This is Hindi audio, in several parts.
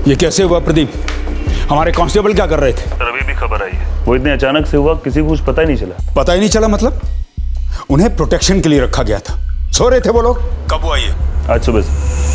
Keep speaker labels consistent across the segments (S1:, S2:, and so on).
S1: ये कैसे हुआ प्रदीप? हमारे कांस्टेबल क्या कर रहे थे?
S2: सर अभी भी खबर आई है, वो इतने अचानक से हुआ, किसी को कुछ पता ही नहीं चला।
S1: पता ही नहीं चला मतलब? उन्हें प्रोटेक्शन के लिए रखा गया था। सो रहे थे वो लोग। कब हुआ ये?
S2: आज सुबह से।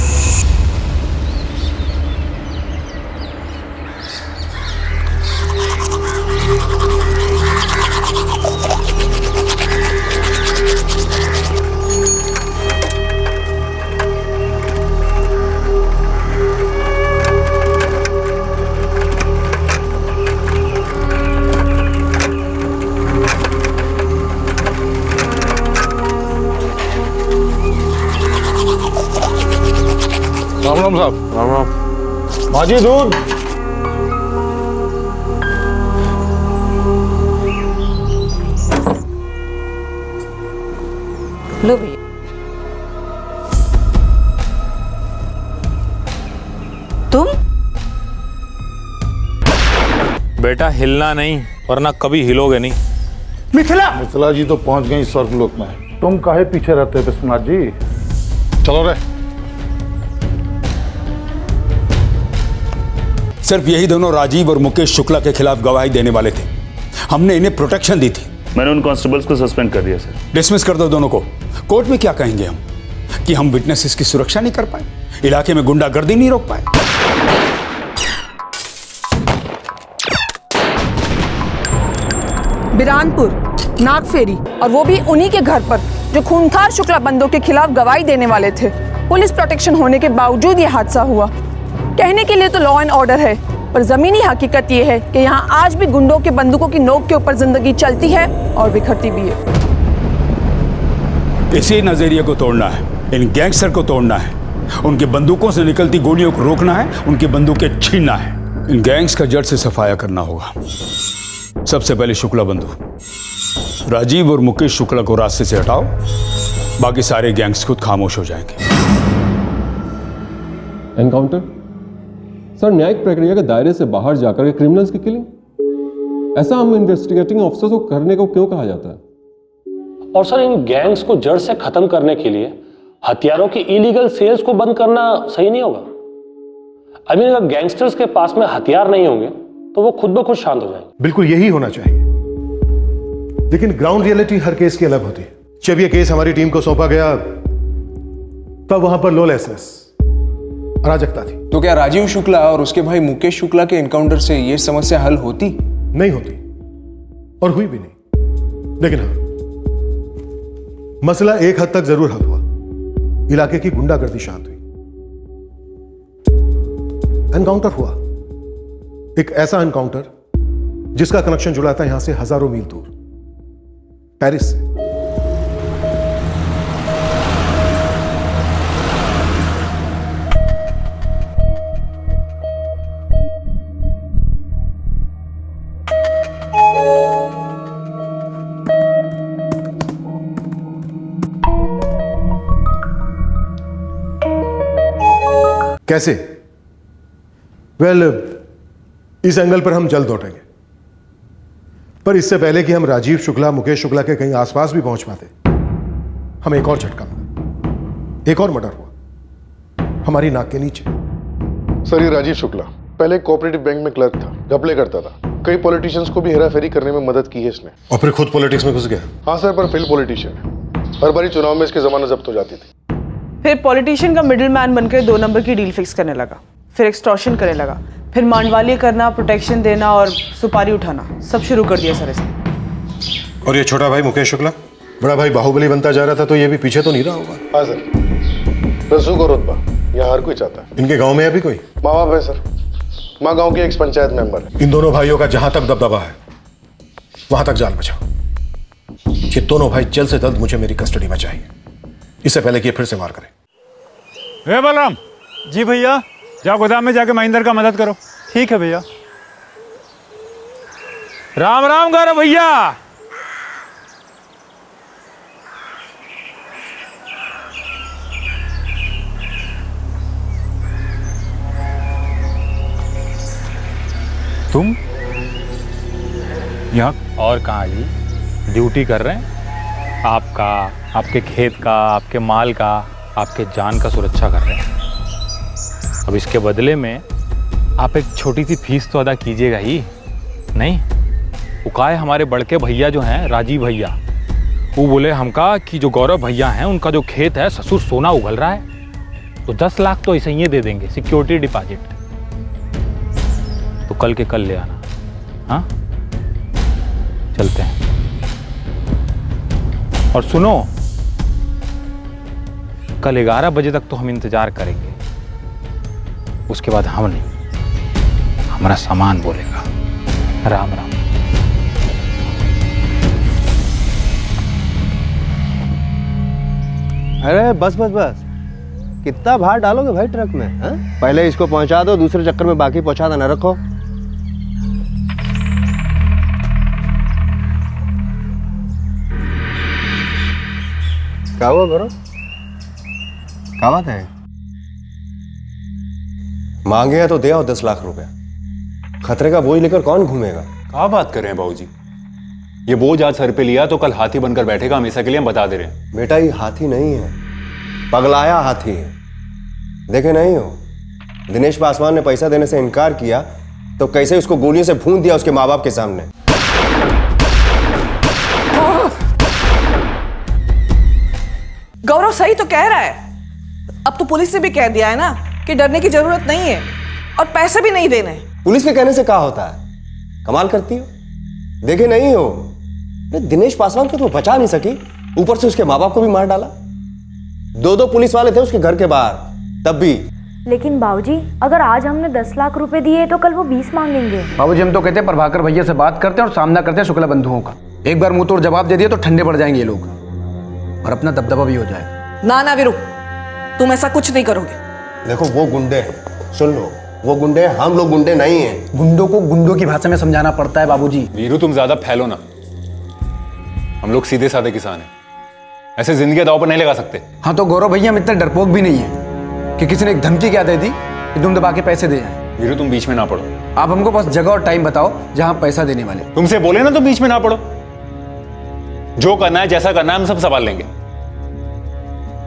S3: राम राम साहब।
S4: राम राम।
S3: भाजी दूध।
S5: लो भैया। तुम?
S4: बेटा हिलना नहीं, वरना कभी हिलोगे नहीं।
S3: मिथिला जी तो पहुंच गई स्वर्गलोक में। तुम काहे पीछे रहते हो विश्वनाथ जी? चलो रे।
S1: सिर्फ यही दोनों राजीव और मुकेश शुक्ला के खिलाफ गवाही देने वाले थे। हमने इन्हें प्रोटेक्शन दी थी।
S2: मैंने उन कांस्टेबल्स को सस्पेंड कर दिया सर।
S1: डिसमिस कर दो दोनों को। कोर्ट में क्या कहेंगे हम? कि हम विटनेसेस की सुरक्षा नहीं कर पाए, इलाके में गुंडागर्दी नहीं रोक पाए।
S5: बिरानपुर, नागफेरी, और वो भी उन्हीं के घर पर जो खूंखार शुक्ला बंदों के खिलाफ गवाही देने वाले थे। पुलिस प्रोटेक्शन होने के बावजूद ये हादसा हुआ। कहने के लिए तो लॉ एंड ऑर्डर है, पर जमीनी हकीकत ये है कि यहाँ आज भी गुंडों के बंदूकों की नोक के ऊपर जिंदगी चलती है और बिखरती भी है।
S1: इसी नजरिए को तोड़ना है, इन गैंगस्टर को तोड़ना है, उनकी बंदूकों से निकलती गोलियों को रोकना है, उनकी बंदूकें छीनना है। इन गैंग्स का जड़ से सफाया करना होगा। सबसे पहले शुक्ला बंधु, राजीव और मुकेश शुक्ला को रास्ते से हटाओ, बाकी सारे गैंग्स खुद खामोश हो जाएंगे।
S6: एनकाउंटर? सर, न्यायिक प्रक्रिया के दायरे से बाहर जाकर के क्रिमिनल्स की किलिंग, ऐसा हम इन्वेस्टिगेटिंग ऑफिसर्स को करने को क्यों कहा जाता है?
S7: और सर, इन गैंग्स को जड़ से खत्म करने के लिए हथियारों की इलीगल सेल्स को बंद करना सही नहीं होगा। आई मीन, अगर गैंगस्टर्स के पास में हथियार नहीं होंगे तो वो खुद ब खुद शांत हो जाएंगे।
S8: बिल्कुल यही होना चाहिए, लेकिन ग्राउंड रियलिटी हर केस की अलग होती है। जब यह केस हमारी टीम को सौंपा गया तब वहां पर लॉलेसनेस, अराजकता थी।
S9: तो क्या राजीव शुक्ला और उसके भाई मुकेश शुक्ला के एनकाउंटर से यह समस्या हल होती?
S8: नहीं होती, और हुई भी नहीं। लेकिन हाँ, मसला एक हद तक जरूर हल हुआ। इलाके की गुंडागर्दी शांत हुई। एनकाउंटर हुआ, एक ऐसा एनकाउंटर जिसका कनेक्शन जुड़ा था यहां से हजारों मील दूर, पेरिस से। कैसे? वेल, इस एंगल पर हम जल्द लौटेंगे, पर इससे पहले कि हम राजीव शुक्ला, मुकेश शुक्ला के कहीं आसपास भी पहुंच पाते, हमें एक और झटका मिला। एक और मर्डर हुआ हमारी नाक के नीचे।
S10: सर, ये राजीव शुक्ला पहले कोऑपरेटिव बैंक में क्लर्क था, घपले करता था। कई पॉलिटिशियंस को भी हेराफेरी करने में मदद की है इसने।
S8: और फिर खुद पॉलिटिक्स में घुस गया।
S10: हाँ सर, पर फेल पॉलिटिशियन है। हर बारी चुनाव में इसकी जमानत जब्त हो जाती थी।
S11: फिर पॉलिटिशियन का मिडिल मैन बनकर 2 नंबर की डील फिक्स करने लगा, फिर एक्सटॉर्शन करने लगा, फिर मांडवाली करना, प्रोटेक्शन देना और सुपारी उठाना, सब शुरू कर दिया सर इसने।
S8: और ये छोटा भाई मुकेश शुक्ला, बड़ा भाई बाहुबली बनता जा रहा था, तो ये भी पीछे तो नहीं रहा होगा।
S10: हाँ सर, रसूख और रुतबा यहाँ हर कोई चाहता है।
S8: इनके गांव में अभी कोई
S10: माँ बाप है सर, माँ गांव के एक पंचायत मेंबर है।
S8: इन दोनों भाइयों का जहां तक दबदबा है वहां तक जाल बचाओ। ये दोनों भाई जल्द से जल्द मुझे मेरी कस्टडी में चाहिए, इससे पहले कि ये फिर से वार करें।
S3: हे बलराम जी, भैया जाओ गोदाम में जाके महेंद्र का मदद करो। ठीक है भैया। राम राम करो भैया। तुम यहाँ?
S4: और कहाँ जी, ड्यूटी कर रहे हैं। आपका, आपके खेत का, आपके माल का, आपके जान का सुरक्षा कर रहे हैं। अब इसके बदले में आप एक छोटी सी फीस तो अदा कीजिएगा ही नहीं? वो का है, हमारे बड़के भैया जो हैं राजीव भैया, वो बोले हमका कि जो गौरव भैया हैं उनका जो खेत है ससुर सोना उगल रहा है, तो 10 लाख तो ऐसे ही दे देंगे सिक्योरिटी डिपॉजिट। तो कल के कल ले आना। हाँ, चलते हैं। और सुनो, कल 11 बजे तक तो हम इंतजार करेंगे, उसके बाद हम नहीं, हमारा सामान बोलेगा। राम राम।
S12: अरे बस बस बस, कितना भार डालोगे भाई ट्रक में? हा? पहले इसको पहुंचा दो, दूसरे चक्कर में बाकी पहुंचा देना। रखो। क्या हुआ करो? क्या बात है? मांगे हैं तो दे आओ 10 लाख रुपए। खतरे का बोझ लेकर कौन घूमेगा?
S4: क्या बात कर रहे हैं बाबूजी? ये बोझ आज सर पे लिया तो कल हाथी बनकर बैठेगा हमेशा के लिए, हम बता दे रहे हैं।
S12: बेटा ये हाथी नहीं है, पगलाया हाथी है। देखे नहीं हो, दिनेश पासवान ने पैसा देने से इनकार किया तो कैसे उसको गोलियों से भून दिया उसके माँ बाप के सामने।
S11: गौरव सही तो कह रहा है। अब तो पुलिस ने भी कह दिया है ना कि डरने की जरूरत नहीं है और पैसे भी नहीं देने। पुलिस के कहने से क्या होता है? कमाल करती हो। देखे नहीं हो, दिनेश पासवान को तो बचा नहीं सकी, ऊपर से उसके माँ बाप को भी मार डाला। 2 पुलिस वाले थे उसके घर के बाहर, तब भी।
S13: लेकिन बाबूजी, अगर आज हमने 10 लाख रुपए दिए तो कल वो 20 मांगेंगे।
S14: बाबूजी, हम तो कहते हैं प्रभाकर भैया से बात करते हैं और सामना करते हैं शुक्ला बंधुओं का। एक बार मुंह तोड़ जवाब दे दिया तो ठंडे पड़ जाएंगे ये लोग और अपना दबदबा भी हो जाएगा।
S11: ना ना वीरू, तुम ऐसा कुछ नहीं करोगे।
S12: देखो वो गुंडे हैं, सुन लो, वो गुंडे, हम लोग गुंडे नहीं हैं।
S14: गुंडों को गुंडों की भाषा में समझाना पड़ता है बाबूजी।
S4: वीरू तुम ज्यादा फैलो ना, हम लोग सीधे साधे किसान हैं, ऐसे जिंदगी दांव पर नहीं लगा सकते।
S14: हाँ तो गौरव भैया, हम इतने डरपोक भी नहीं है कि किसी ने एक धमकी क्या दे दी कि तुम दबा के पैसे दे जाए।
S4: वीरू तुम बीच में ना पड़ो।
S14: आप हमको बस जगह और टाइम बताओ जहां पैसा देने वाले।
S4: तुमसे बोले ना तो बीच में ना पड़ो। जो करना है जैसा करना है हम सब संभाल लेंगे।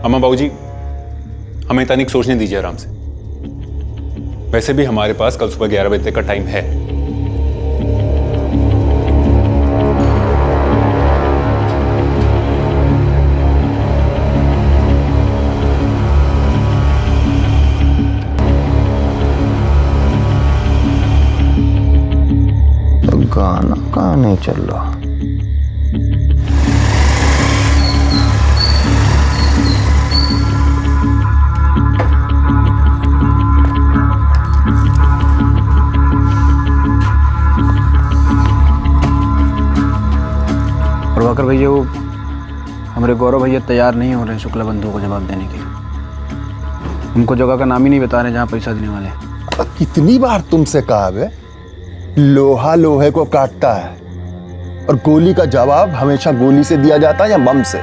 S4: अम्मा बाबूजी, हमें तनिक सोचने दीजिए आराम से। वैसे भी हमारे पास कल सुबह 11 बजे तक का टाइम है।
S12: तो गाना कहाँ नहीं चल रहा?
S14: प्रभाकर भैया, वो हमारे गौरव भैया तैयार नहीं हो रहे हैं शुक्ला बंधुओं को जवाब देने के लिए। उनको जगह का नाम ही नहीं बता रहे जहाँ पैसा देने वाले।
S8: कितनी बार तुमसे कहा बे, लोहा लोहे को काटता है और गोली का जवाब हमेशा गोली से दिया जाता है या बम से।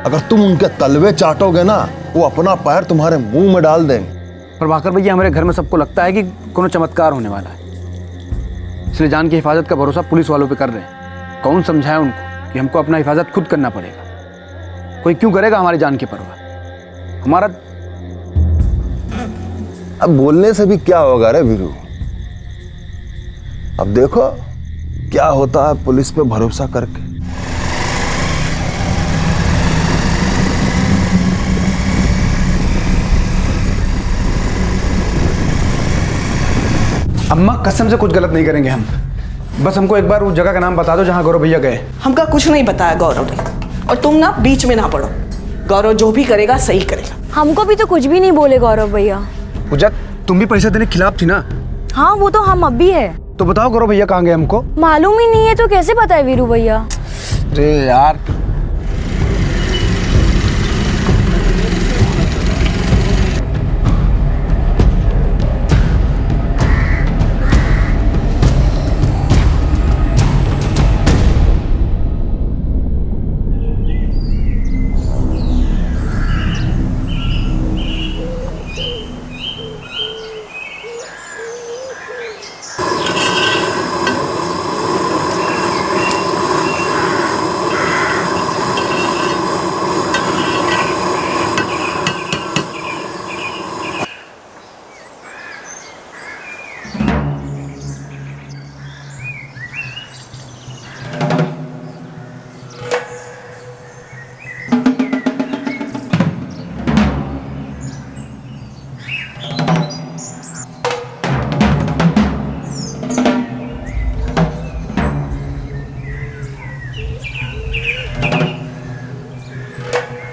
S8: अगर तुम उनके तलवे चाटोगे ना, वो अपना पैर तुम्हारे मुंह में डाल देंगे।
S14: प्रभाकर भैया, हमारे घर में सबको लगता है कि कोनो चमत्कार होने वाला है, इसलिए जान की हिफाजत का भरोसा पुलिस वालों पे कर रहे हैं। कौन समझाए उनको कि हमको अपना हिफाजत खुद करना पड़ेगा। कोई क्यों करेगा हमारी जान की परवाह? हमारा
S8: अब बोलने से भी क्या होगा रे वीरू? अब देखो क्या होता है पुलिस पे भरोसा करके।
S14: अम्मा कसम से कुछ गलत नहीं करेंगे हम। बस हमको एक बार उस जगह का नाम बता दो जहां गौरव भैया गए।
S11: हमका कुछ नहीं बताया गौरव ने, और तुम ना बीच में ना पड़ो। गौरव जो भी करेगा सही करेगा।
S13: हमको भी तो कुछ भी नहीं बोले गौरव भैया।
S14: पूजा, तुम भी पैसे देने के खिलाफ थी ना?
S13: हाँ वो तो हम अब भी है।
S14: तो बताओ गौरव भैया कहाँ गए? हमको
S13: मालूम ही नहीं है तो कैसे बताए वीरू भैया?
S14: अरे यार,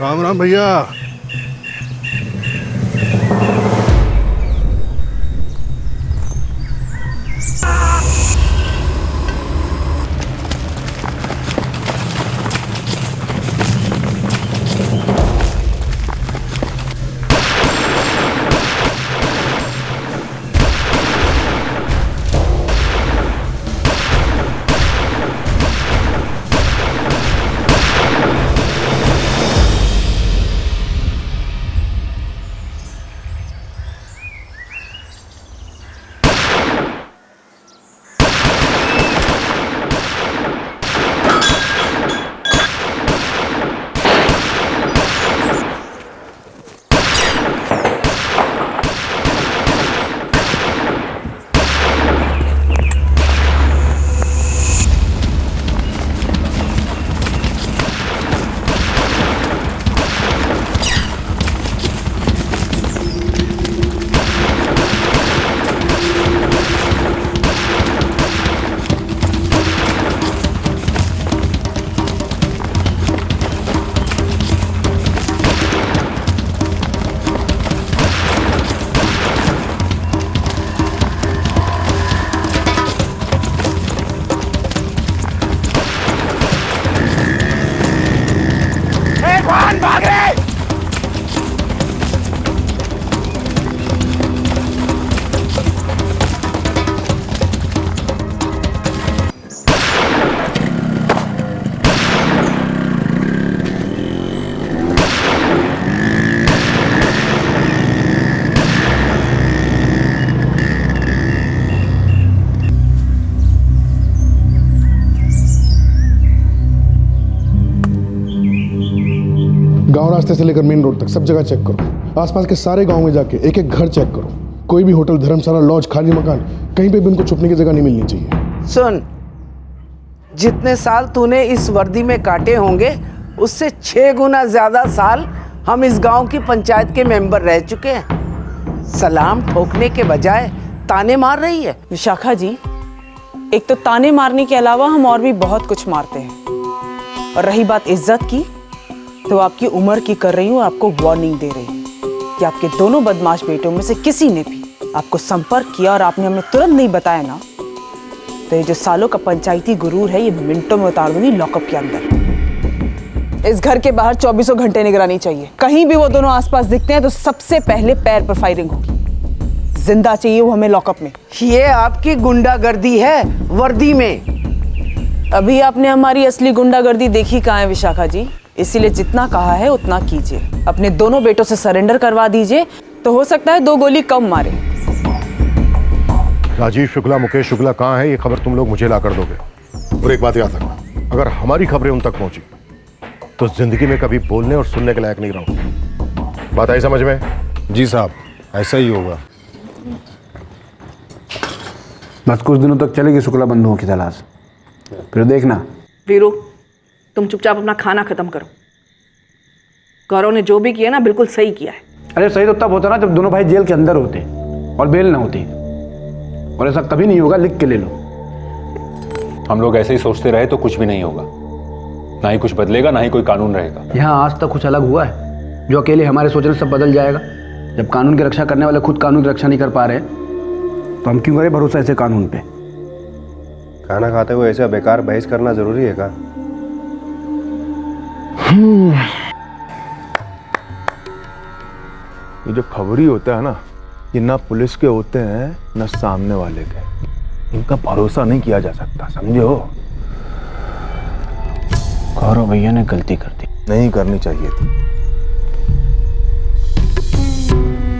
S3: राम राम भैया। गांव रास्ते से लेकर मेन रोड तक सब जगह चेक करो। आसपास के सारे गांव में जाके एक एक घर चेक करो। कोई भी होटल, धर्मशाला, लॉज, खाली मकान, कहीं पे भी उनको छुपने की जगह नहीं मिलनी चाहिए।
S11: सुन, जितने साल तूने इस वर्दी में काटे होंगे उससे 6 गुना ज्यादा साल हम इस गांव की पंचायत के मेंबर रह चुके हैं। सलाम ठोकने के बजाय ताने मार रही है।
S15: विशाखा जी, एक तो ताने मारने के अलावा हम और भी बहुत कुछ मारते हैं। और रही बात इज्जत की, तो आपकी उम्र की कर रही हूँ, आपको वार्निंग दे रही हूँ कि आपके दोनों बदमाश बेटों में से किसी ने भी आपको संपर्क किया और आपने हमें तुरंत नहीं बताया ना, तो ये जो सालों का पंचायती गुरूर है ये मिनटों में उतार दूंगी लॉकअप के अंदर। इस घर के बाहर 24 घंटे निगरानी चाहिए। कहीं भी वो दोनों आसपास दिखते हैं तो सबसे पहले पैर पर फायरिंग होगी। जिंदा चाहिए वो हमें लॉकअप में।
S11: ये आपकी गुंडागर्दी है वर्दी में।
S15: अभी आपने हमारी असली गुंडागर्दी देखी कहाँ है विशाखा जी, इसीलिए जितना कहा है उतना कीजिए। अपने दोनों बेटों से सरेंडर करवा दीजिए, तो हो सकता है 2 गोली कम मारे।
S8: राजीव शुक्ला, मुकेश शुक्ला कहाँ है, ये खबर तुम लोग मुझे ला कर दोगे। और एक बात याद रखना, अगर हमारी खबरें उन तक पहुंची तो जिंदगी में कभी बोलने और सुनने के लायक नहीं रहूंगा। बात आई समझ में?
S14: जी साहब, ऐसा ही होगा। बस कुछ दिनों तक चलेगी शुक्ला बंधुओं की तलाश, फिर देखना।
S5: वीरू, तुम चुपचाप अपना खाना खत्म करो। गौरव ने जो भी किया ना बिल्कुल सही किया है।
S14: अरे सही तो तब होता ना जब दोनों भाई जेल के अंदर होते और बेल ना होती, और ऐसा कभी नहीं होगा, लिख के ले लो।
S4: हम लोग ऐसे ही सोचते रहे तो कुछ भी नहीं होगा, ना ही कुछ बदलेगा, ना ही कोई कानून रहेगा।
S14: यहाँ आज तक कुछ अलग हुआ है जो अकेले हमारे सोचने से सब बदल जाएगा? जब कानून की रक्षा करने वाले खुद कानून की रक्षा नहीं कर पा रहे तो हम क्यों करें भरोसा ऐसे कानून पे?
S12: खाना खाते हुए ऐसा बेकार बहस करना जरूरी है क्या?
S16: ये जो खबरी होता है ना, ये ना पुलिस के होते हैं ना सामने वाले के। इनका भरोसा नहीं किया जा सकता, समझो।
S14: गौरव भैया ने गलती कर दी।
S16: नहीं करनी चाहिए थी।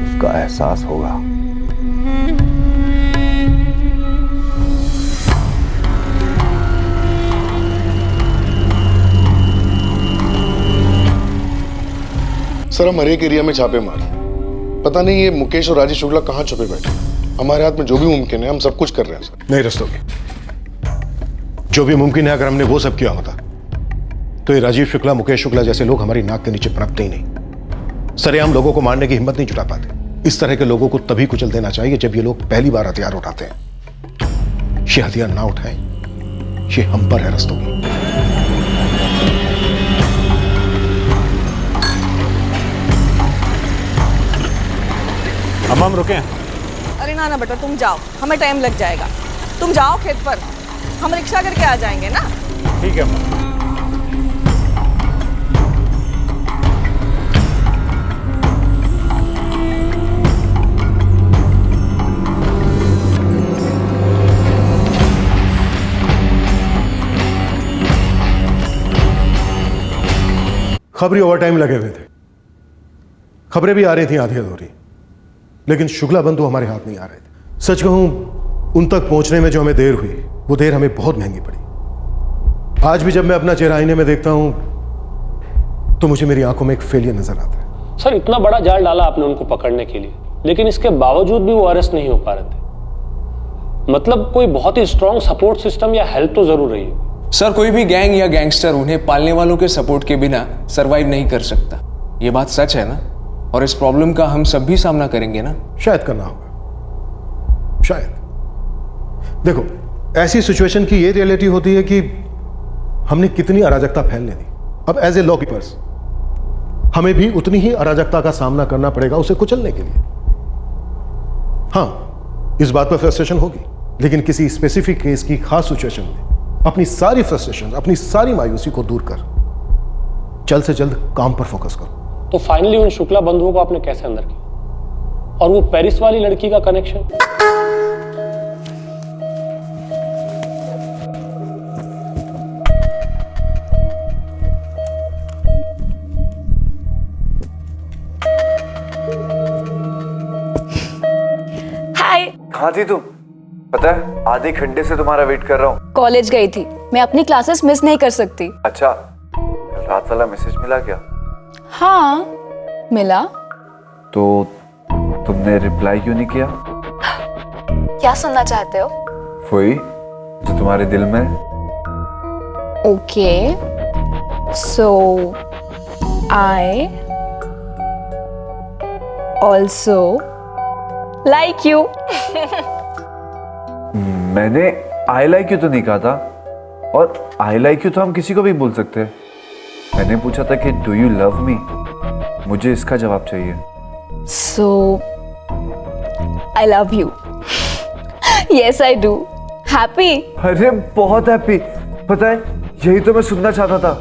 S16: उसका एहसास होगा।
S10: सर, हम हर एक एरिया में छापे मारे, पता नहीं ये मुकेश और राजीव शुक्ला कहाँ छुपे बैठे। हमारे हाथ में जो भी मुमकिन है हम सब कुछ कर रहे हैं सर।
S8: नहीं रस्तोगी, जो भी मुमकिन है अगर हमने वो सब किया होता तो ये राजीव शुक्ला, मुकेश शुक्ला जैसे लोग हमारी नाक के नीचे पनपते ही नहीं। सरेआम लोगों को मारने की हिम्मत नहीं जुटा पाते। इस तरह के लोगों को तभी कुचल देना चाहिए जब ये लोग पहली बार हथियार उठाते हैं। ये हथियार ना उठाएं, ये हम पर है रस्तोगी।
S15: अम्मा हम रुके हैं?
S11: अरे ना ना बेटा, तुम जाओ, हमें टाइम लग जाएगा। तुम जाओ खेत पर, हम रिक्शा करके आ जाएंगे ना।
S15: ठीक है अम्मा।
S8: खबरी ओवर टाइम लगे हुए थे, खबरें भी आ रही थी आधी अधूरी, लेकिन शुक्ला बंधु हमारे हाथ नहीं आ रहे थे। सच कहूं, उन तक पहुंचने में जो हमें देर हुई, वो देर हमें बहुत महंगी पड़ी। आज भी जब मैं अपना चेहरा आईने में देखता हूं तो मुझे मेरी आंखों में एक फेलियर नजर आता है।
S7: सर, इतना बड़ा जाल डाला आपने उनको पकड़ने के लिए, लेकिन इसके बावजूद भी वो अरेस्ट नहीं हो पा रहे थे। मतलब कोई बहुत ही स्ट्रॉन्ग सपोर्ट सिस्टम या हेल्प तो जरूर रही है।
S9: सर, कोई भी गैंग या गैंगस्टर उन्हें पालने वालों के सपोर्ट के बिना सरवाइव नहीं कर सकता। ये बात सच है ना? और इस प्रॉब्लम का हम सब भी सामना करेंगे ना?
S8: शायद करना होगा, शायद। देखो, ऐसी सिचुएशन की ये रियलिटी होती है कि हमने कितनी अराजकता फैलने दी। अब एज ए लॉ कीपर्स हमें भी उतनी ही अराजकता का सामना करना पड़ेगा उसे कुचलने के लिए। हां, इस बात पर फ्रस्ट्रेशन होगी, लेकिन किसी स्पेसिफिक केस की खास सिचुएशन में अपनी सारी फ्रस्ट्रेशन, अपनी सारी मायूसी को दूर कर जल्द से जल्द काम पर फोकस करो।
S7: तो फाइनली उन शुक्ला बंधुओं को आपने कैसे अंदर किया? और वो पेरिस वाली लड़की का कनेक्शन?
S17: हाय।
S18: कहाँ थी तुम? पता है, आधे घंटे से तुम्हारा वेट कर रहा हूँ।
S17: कॉलेज गई थी, मैं अपनी क्लासेस मिस नहीं कर सकती।
S18: अच्छा, रात वाला मैसेज मिला क्या?
S17: हाँ मिला।
S18: तो तुमने रिप्लाई क्यों नहीं किया?
S17: क्या सुनना चाहते हो?
S18: वही जो तुम्हारे दिल में।
S17: Okay, so I also like you.
S18: मैंने आई लाइक यू तो नहीं कहा था, और आई लाइक यू तो हम किसी को भी बोल सकते हैं। मैंने पूछा था कि डू यू लव मी। मुझे इसका जवाब चाहिए।
S17: So I love you. Yes I do. Happy?
S18: अरे बहुत हैप्पी। पता है, यही तो मैं सुनना चाहता था।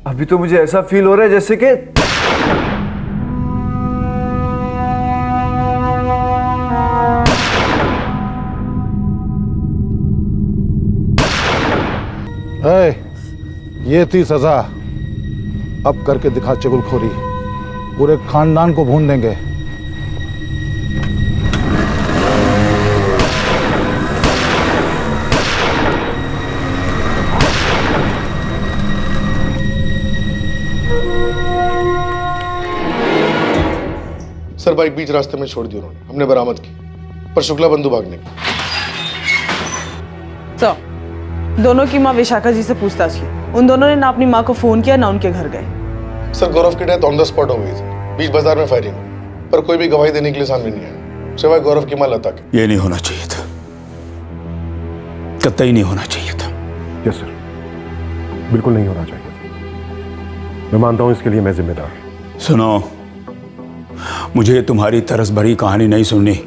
S18: अभी तो मुझे ऐसा फील हो रहा है जैसे कि
S19: ये थी सजा। अब करके दिखा चुगलखोरी, पूरे खानदान को भून देंगे।
S10: सर, बाइक बीच रास्ते में छोड़ दी उन्होंने, हमने बरामद की, पर शुक्ला बंधु भागने की।
S15: तो दोनों की माँ विशाखा जी से पूछताछ की। उन दोनों ने ना अपनी माँ को फोन किया, ना उनके घर गए।
S10: सर, गौरव की डेथ ऑन द स्पॉट हो गई थी, बीच बाजार में फायरिंग हुई, पर कोई भी गवाही देने के लिए सामने नहीं आया, सिवाय गौरव की माँ लता के।
S1: ये नहीं होना चाहिए था, कतई नहीं होना चाहिए था।
S8: यस सर, बिल्कुल नहीं होना चाहिए था। मैं मानता हूं इसके लिए मैं जिम्मेदार हूं।
S1: सुनो, मुझे तुम्हारी तरस भरी कहानी नहीं सुननी।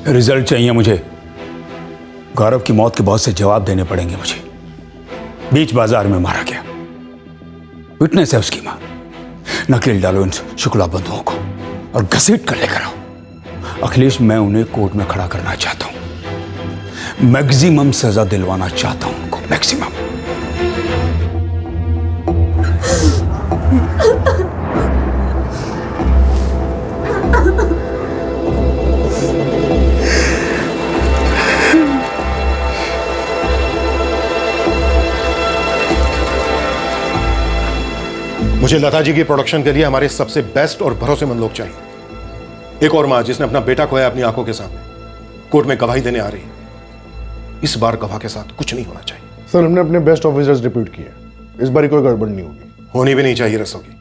S1: रिजल्ट चाहिए मुझे। गौरव की मौत के बहुत से जवाब देने पड़ेंगे मुझे। बीच बाजार में मारा गया, विटनेस है उसकी मां। नकेल डालो इन शुक्ला बंधुओं को और घसीट कर लेकर आओ। अखिलेश, मैं उन्हें कोर्ट में खड़ा करना चाहता हूं। मैक्सिमम सजा दिलवाना चाहता हूं उनको, मैक्सिमम।
S8: मुझे लता जी की प्रोडक्शन के लिए हमारे सबसे बेस्ट और भरोसेमंद लोग चाहिए। एक और मां जिसने अपना बेटा खोया अपनी आंखों के सामने, कोर्ट में गवाही देने आ रही है। इस बार गवाह के साथ कुछ नहीं होना चाहिए।
S3: सर, हमने अपने बेस्ट ऑफिसर्स डिप्यूट किए, इस बार कोई गड़बड़ नहीं होगी।
S8: होनी भी नहीं चाहिए रसोगी।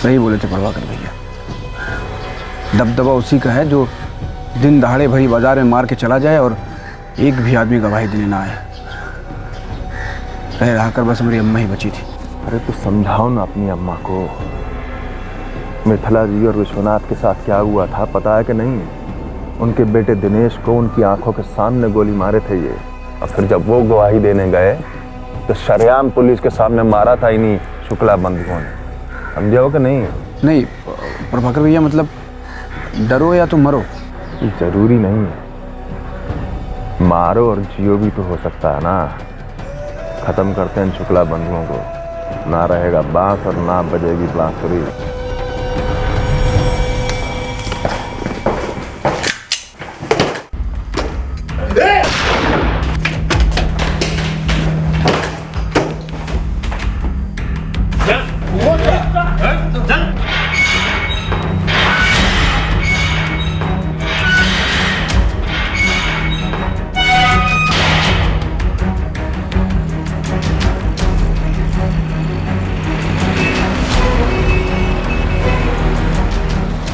S14: सही बोले थे प्रभाकर भैया, दबदबा उसी का है जो दिन दहाड़े भरी बाजार में मार के चला जाए और एक भी आदमी गवाही देने ना आए। रह रहा कर बस हमारी अम्मा ही बची थी।
S16: अरे तो समझाओ ना अपनी अम्मा को। मिथिला जी और विश्वनाथ के साथ क्या हुआ था पता है कि नहीं? उनके बेटे दिनेश को उनकी आंखों के सामने गोली मारे थे ये, और फिर जब वो गवाही देने गए तो शरेआम पुलिस के सामने मारा था इन्हीं शुक्ला बंधुओं ने। समझे हो कि नहीं?
S14: नहीं प्रभाकर भैया, मतलब डरो या तो मरो।
S16: जरूरी नहीं है, मारो और जियो भी तो हो सकता है ना। खत्म करते हैं शुक्ला बंधुओं को, ना रहेगा बांस और ना बजेगी बांसुरी।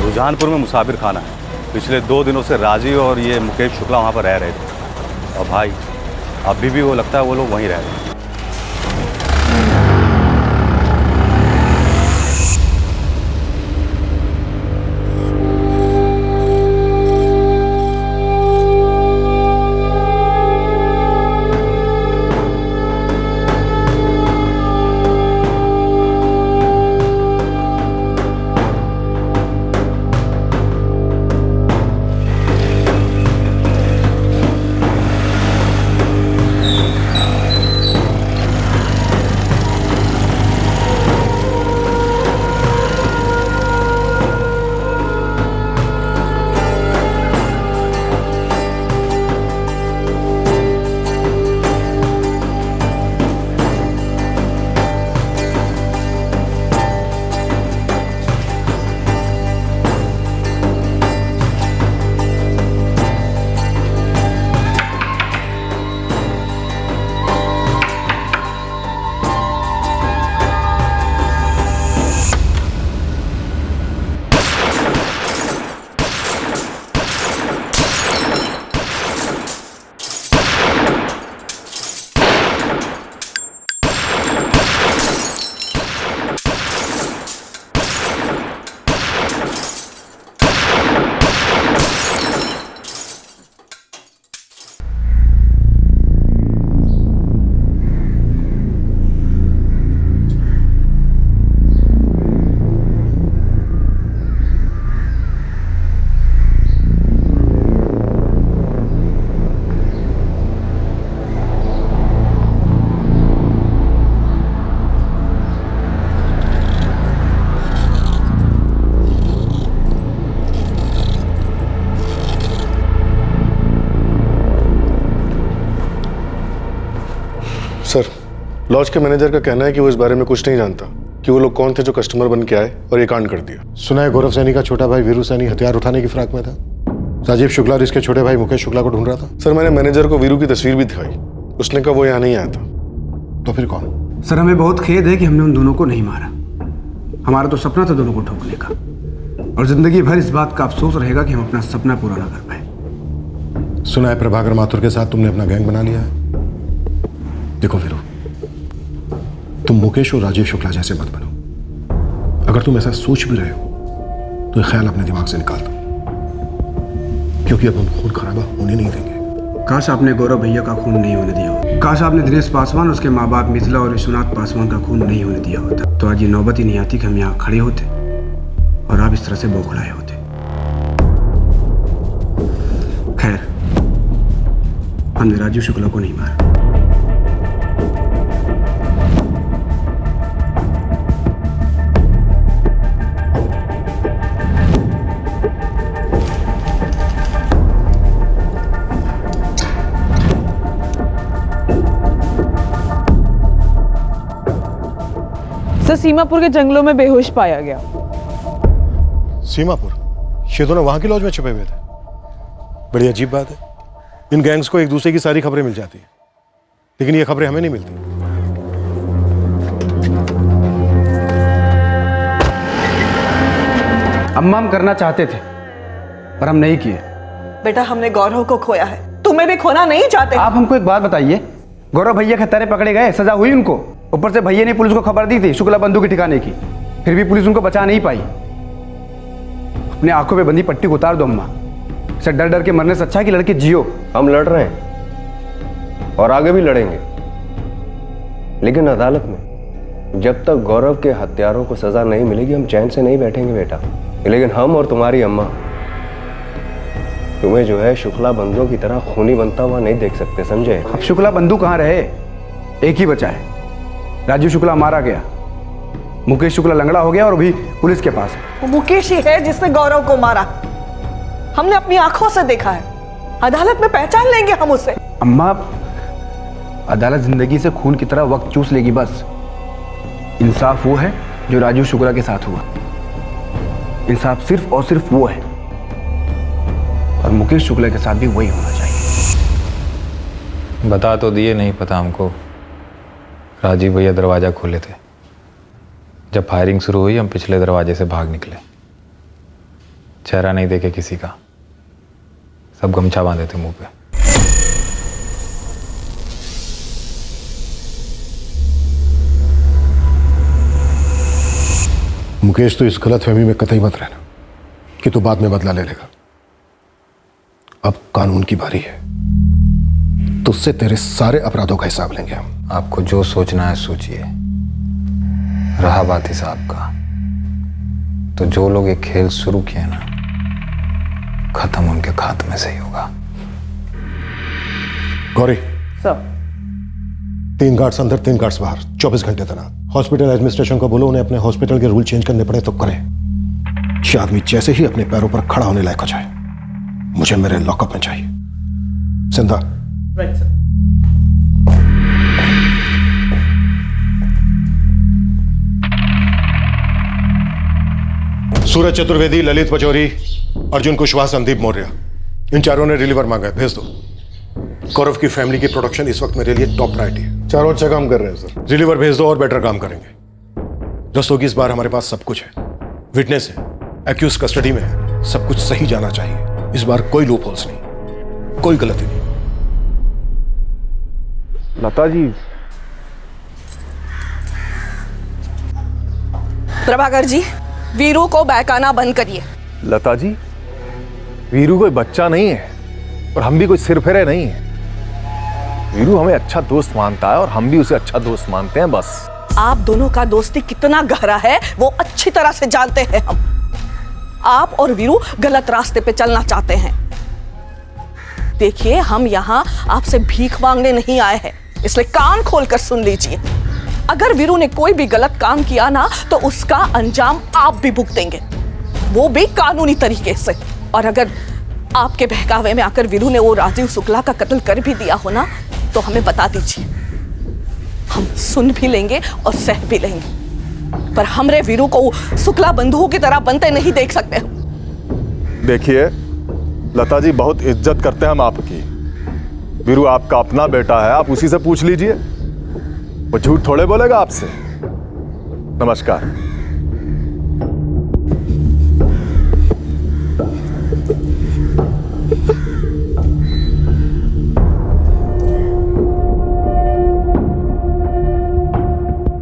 S20: रुझानपुर में मुसाफिर खाना है। पिछले 2 दिनों से राजीव और ये मुकेश शुक्ला वहाँ पर रह रहे थे, और भाई अभी भी वो लगता है वो लोग वहीं रह रहे हैं।
S10: सर, लॉज के मैनेजर का कहना है कि वो इस बारे में कुछ नहीं जानता कि वो लोग कौन थे जो कस्टमर बन के आए और ये कांड कर दिया।
S8: सुना है गौरव सैनी का छोटा भाई वीरू सैनी हथियार उठाने की फिराक में था। राजीव शुक्ला और इसके छोटे भाई मुकेश शुक्ला को ढूंढ रहा था।
S10: सर, मैंने मैनेजर को वीरू की तस्वीर भी दिखाई, उसने कहा वो यहाँ नहीं आया था।
S8: तो फिर कौन?
S14: सर हमें बहुत खेद है कि हमने उन दोनों को नहीं मारा। हमारा तो सपना था दोनों को ठोकने का, और जिंदगी भर इस बात का अफसोस रहेगा कि हम अपना सपना पूरा ना कर पाए।
S8: सुना है प्रभाकर माथुर के साथ तुमने अपना गैंग बना लिया है। देखो वीरू, तुम मुकेश और राजीव शुक्ला जैसे मत बनो। अगर तुम ऐसा सोच भी रहे हो तो ये ख्याल अपने दिमाग से निकाल दो, क्योंकि अब हम खून खराबा होने नहीं देंगे।
S14: काश आपने गौरव भैया का खून नहीं होने दिया होता। काश आपने दिनेश पासवान, उसके माँ बाप मिथिला और विश्वनाथ पासवान का खून नहीं होने दिया होता, तो आज ये नौबत ही नहीं आती कि हम यहाँ खड़े होते और आप इस तरह से बौखलाए होते। खैर, हमने राजीव शुक्ला को नहीं मारा।
S15: सर, सीमापुर के जंगलों में बेहोश पाया गया।
S8: सीमापुर? ये दोनों वहां की लॉज में छुपे हुए थे। बड़ी अजीब बात है, इन गैंग्स को एक दूसरे की सारी खबरें मिल जाती है, लेकिन ये खबरें हमें नहीं मिलती।
S14: अम्मा हम करना चाहते थे पर हम नहीं किए।
S11: बेटा हमने गौरव को खोया है, तुम्हें भी खोना नहीं चाहते।
S14: आप हमको एक बात बताइए, गौरव भैया के हत्यारे पकड़े गए, सजा हुई उनको, ऊपर से भैया ने पुलिस को खबर दी थी शुक्ला बंधु के ठिकाने की, फिर भी पुलिस उनको बचा नहीं पाई। अपने आंखों पे बंधी पट्टी को उतार दो अम्मा, इसे डर डर के मरने से अच्छा है कि लड़के जियो।
S12: हम लड़ रहे हैं और आगे भी लड़ेंगे, लेकिन अदालत में जब तक गौरव के हत्यारों को सजा नहीं मिलेगी हम चैन से नहीं बैठेंगे बेटा। लेकिन हम और तुम्हारी अम्मा तुम्हें जो है शुक्ला बंधुओं की तरह खूनी बनता हुआ नहीं देख सकते, समझे?
S14: अब शुक्ला बंधु कहाँ रहे, एक ही बचा है, राजू शुक्ला मारा गया, मुकेश शुक्ला लंगड़ा हो गया और अभी पुलिस के पास है।
S11: वो मुकेश ही है जिसने गौरव को मारा, हमने अपनी आंखों से देखा है, अदालत में पहचान लेंगे हम उसे।
S14: अम्मा अदालत जिंदगी से खून की तरह वक्त चूस लेगी बस। इंसाफ वो है जो राजू शुक्ला के साथ हुआ, इंसाफ सिर्फ और सिर्फ वो है, और मुकेश शुक्ला के साथ भी वही होना चाहिए।
S4: बता तो दिए, नहीं पता हमको राजीव भैया दरवाजा खोले थे, जब फायरिंग शुरू हुई हम पिछले दरवाजे से भाग निकले, चेहरा नहीं देखे किसी का, सब गमछा बांधे थे मुंह पे।
S8: मुकेश तो इस गलतफहमी में कतई मत रहना कि तू बाद में बदला ले लेगा। अब कानून की बारी है, तुझसे तेरे सारे अपराधों का हिसाब लेंगे हम।
S4: आपको जो सोचना है सोचिए। रहा बात हिसाब का, तो जो लोग ये खेल शुरू किए ना, खत्म उनके खात्मे से ही होगा।
S8: गौरी
S11: सर,
S8: 3 गार्ड्स अंदर 3 गार्ड्स बाहर, 24 घंटे तैनात। हॉस्पिटल एडमिनिस्ट्रेशन को बोलो उन्हें अपने हॉस्पिटल के रूल चेंज करने पड़े तो करें। ये आदमी जैसे ही अपने पैरों पर खड़ा होने लायक हो जाए मुझे मेरे लॉकअप में चाहिए। सिंधा।
S11: Right sir.
S8: सूरज चतुर्वेदी, ललित पचौरी, अर्जुन कुशवाहा, संदीप मौर्य, इन चारों ने रिलीवर मांगा है, भेज दो। गौरव की फैमिली की प्रोटेक्शन इस वक्त मेरे लिए टॉप प्रायोरिटी है।
S10: चारों अच्छा काम कर रहे हैं सर।
S8: रिलीवर भेज दो और बेटर काम करेंगे। दोस्तों की इस बार हमारे पास सब कुछ है, विटनेस है, एक्यूज कस्टडी में है, सब कुछ सही जाना चाहिए। इस बार कोई लूप होल्स नहीं, कोई गलती नहीं।
S16: लता जी।
S5: प्रभाकर जी, वीरू को बहकाना बंद करिए।
S16: लता जी, वीरू कोई बच्चा नहीं है और हम भी कोई सिरफिरे नहीं है। वीरू हमें अच्छा दोस्त मानता है और हम भी उसे अच्छा दोस्त मानते हैं, बस।
S11: आप दोनों का दोस्ती कितना गहरा है वो अच्छी तरह से जानते हैं हम। आप और वीरू गलत रास्ते पे चलना चाहते हैं। देखिए, हम यहाँ आपसे भीख मांगने नहीं आए हैं, इसलिए कान खोलकर सुन लीजिए। अगर वीरू ने कोई भी गलत काम किया ना तो उसका अंजाम आप भी भुगतेंगे, वो भी कानूनी तरीके से। और अगर आपके बहकावे में आकर वीरू ने वो राजीव शुक्ला का कत्ल कर भी दिया हो ना तो हमें बता दीजिए, हम सुन भी लेंगे और सह भी लेंगे। पर हमरे वीरू को शुक्ला बंधुओं की तरह बनते नहीं देख सकते।
S16: देखिए लता जी, बहुत इज्जत करते हैं हम आपकी। वीरू आपका अपना बेटा है, आप उसी से पूछ लीजिए, वो झूठ थोड़े बोलेगा आपसे। नमस्कार।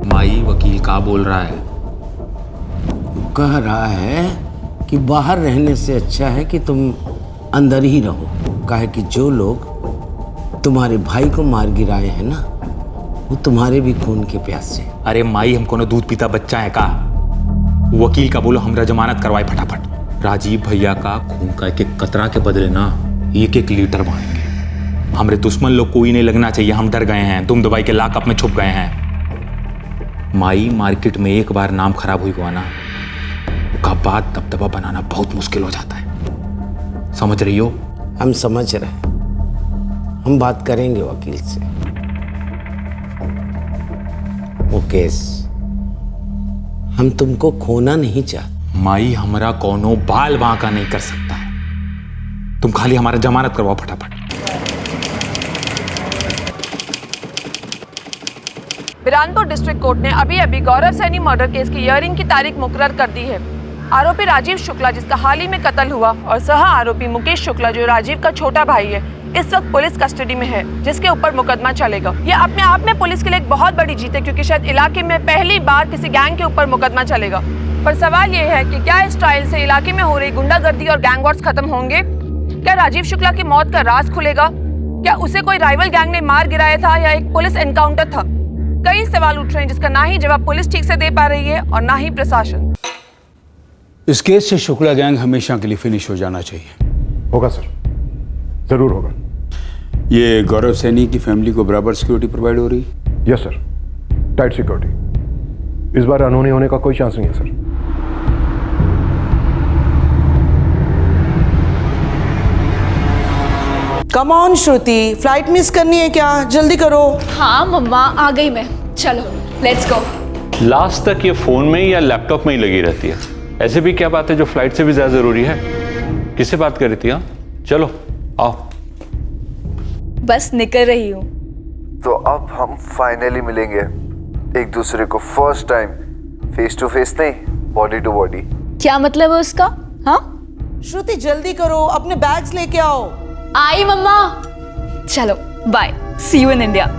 S21: माई वकील का बोल रहा है? कह रहा है कि बाहर रहने से अच्छा है कि तुम अंदर ही रहो। काहे कि जो लोग तुम्हारे भाई को मार गिराए हैं ना, वो तुम्हारे भी खून के प्यासे।
S4: अरे माई, हमको ना दूध पीता बच्चा है का? वकील का बोलो हमरा जमानत करवाए फटाफट। राजीव भैया का खून का एक एक कतरा के बदले ना 1-1 लीटर मांगेंगे। हमरे दुश्मन लोग कोई नहीं लगना चाहिए, हम डर गए हैं, तुम दवाई के लॉकअप में छुप गए हैं। माई, मार्केट में एक बार नाम खराब हुई हुआ ना, उसका बाद दबदबा बनाना बहुत मुश्किल हो जाता है, समझ रही हो?
S21: हम समझ रहे हैं, हम बात करेंगे वकील से। मुकेश, हम तुमको खोना नहीं चाहते।
S4: माई, हमारा कोनो बाल बांका नहीं कर सकता है, तुम खाली हमारा जमानत करवाओ फटाफट।
S5: बिरानपुर डिस्ट्रिक्ट कोर्ट ने अभी अभी गौरव सैनी मर्डर केस की हियरिंग की तारीख मुकर्रर कर दी है। आरोपी राजीव शुक्ला जिसका हाल ही में कत्ल हुआ और सह आरोपी मुकेश शुक्ला जो राजीव का छोटा भाई है इस वक्त पुलिस कस्टडी में है, जिसके ऊपर मुकदमा चलेगा। ये अपने आप में पुलिस के लिए एक बहुत बड़ी जीत है, क्योंकि शायद इलाके में पहली बार किसी गैंग के ऊपर मुकदमा चलेगा। पर सवाल ये है कि क्या इस ट्रायल से इलाके में हो रही गुंडागर्दी और गैंग वॉर्स खत्म होंगे? क्या राजीव शुक्ला की मौत का राज खुलेगा? क्या उसे कोई राइवल गैंग ने मार गिराया था या एक पुलिस एनकाउंटर था? कई सवाल उठ रहे हैं जिसका ना ही जवाब पुलिस ठीक से दे पा रही है और ना ही प्रशासन।
S1: इस केस से शुक्ला गैंग हमेशा के लिए फिनिश हो जाना चाहिए।
S8: होगा सर, जरूर होगा।
S1: ये गौरव सैनी की फैमिली को बराबर सिक्योरिटी प्रोवाइड हो रही?
S8: Yes sir, tight security. इस बार अनहोनी होने का कोई चांस नहीं है sir.
S11: Come on Shruti, flight miss करनी है क्या? जल्दी करो।
S17: हाँ मम्मा, आ गई मैं। चलो लेट्स गो।
S7: लास्ट तक ये फोन में या लैपटॉप में ही लगी रहती है। ऐसे भी क्या बात है जो फ्लाइट से भी ज्यादा जरूरी है? किससे बात कर रही थी? हाँ चलो आओ।
S17: बस निकल रही हूँ।
S18: तो अब हम फाइनली मिलेंगे एक दूसरे को, first time face to face नहीं, बॉडी टू बॉडी।
S17: क्या मतलब है उसका? हाँ
S11: श्रुति जल्दी करो, अपने बैग्स लेके आओ।
S17: आई मम्मा। चलो bye, see you in India.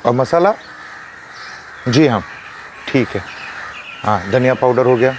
S16: और मसाला? जी हाँ ठीक है। हाँ धनिया पाउडर हो गया।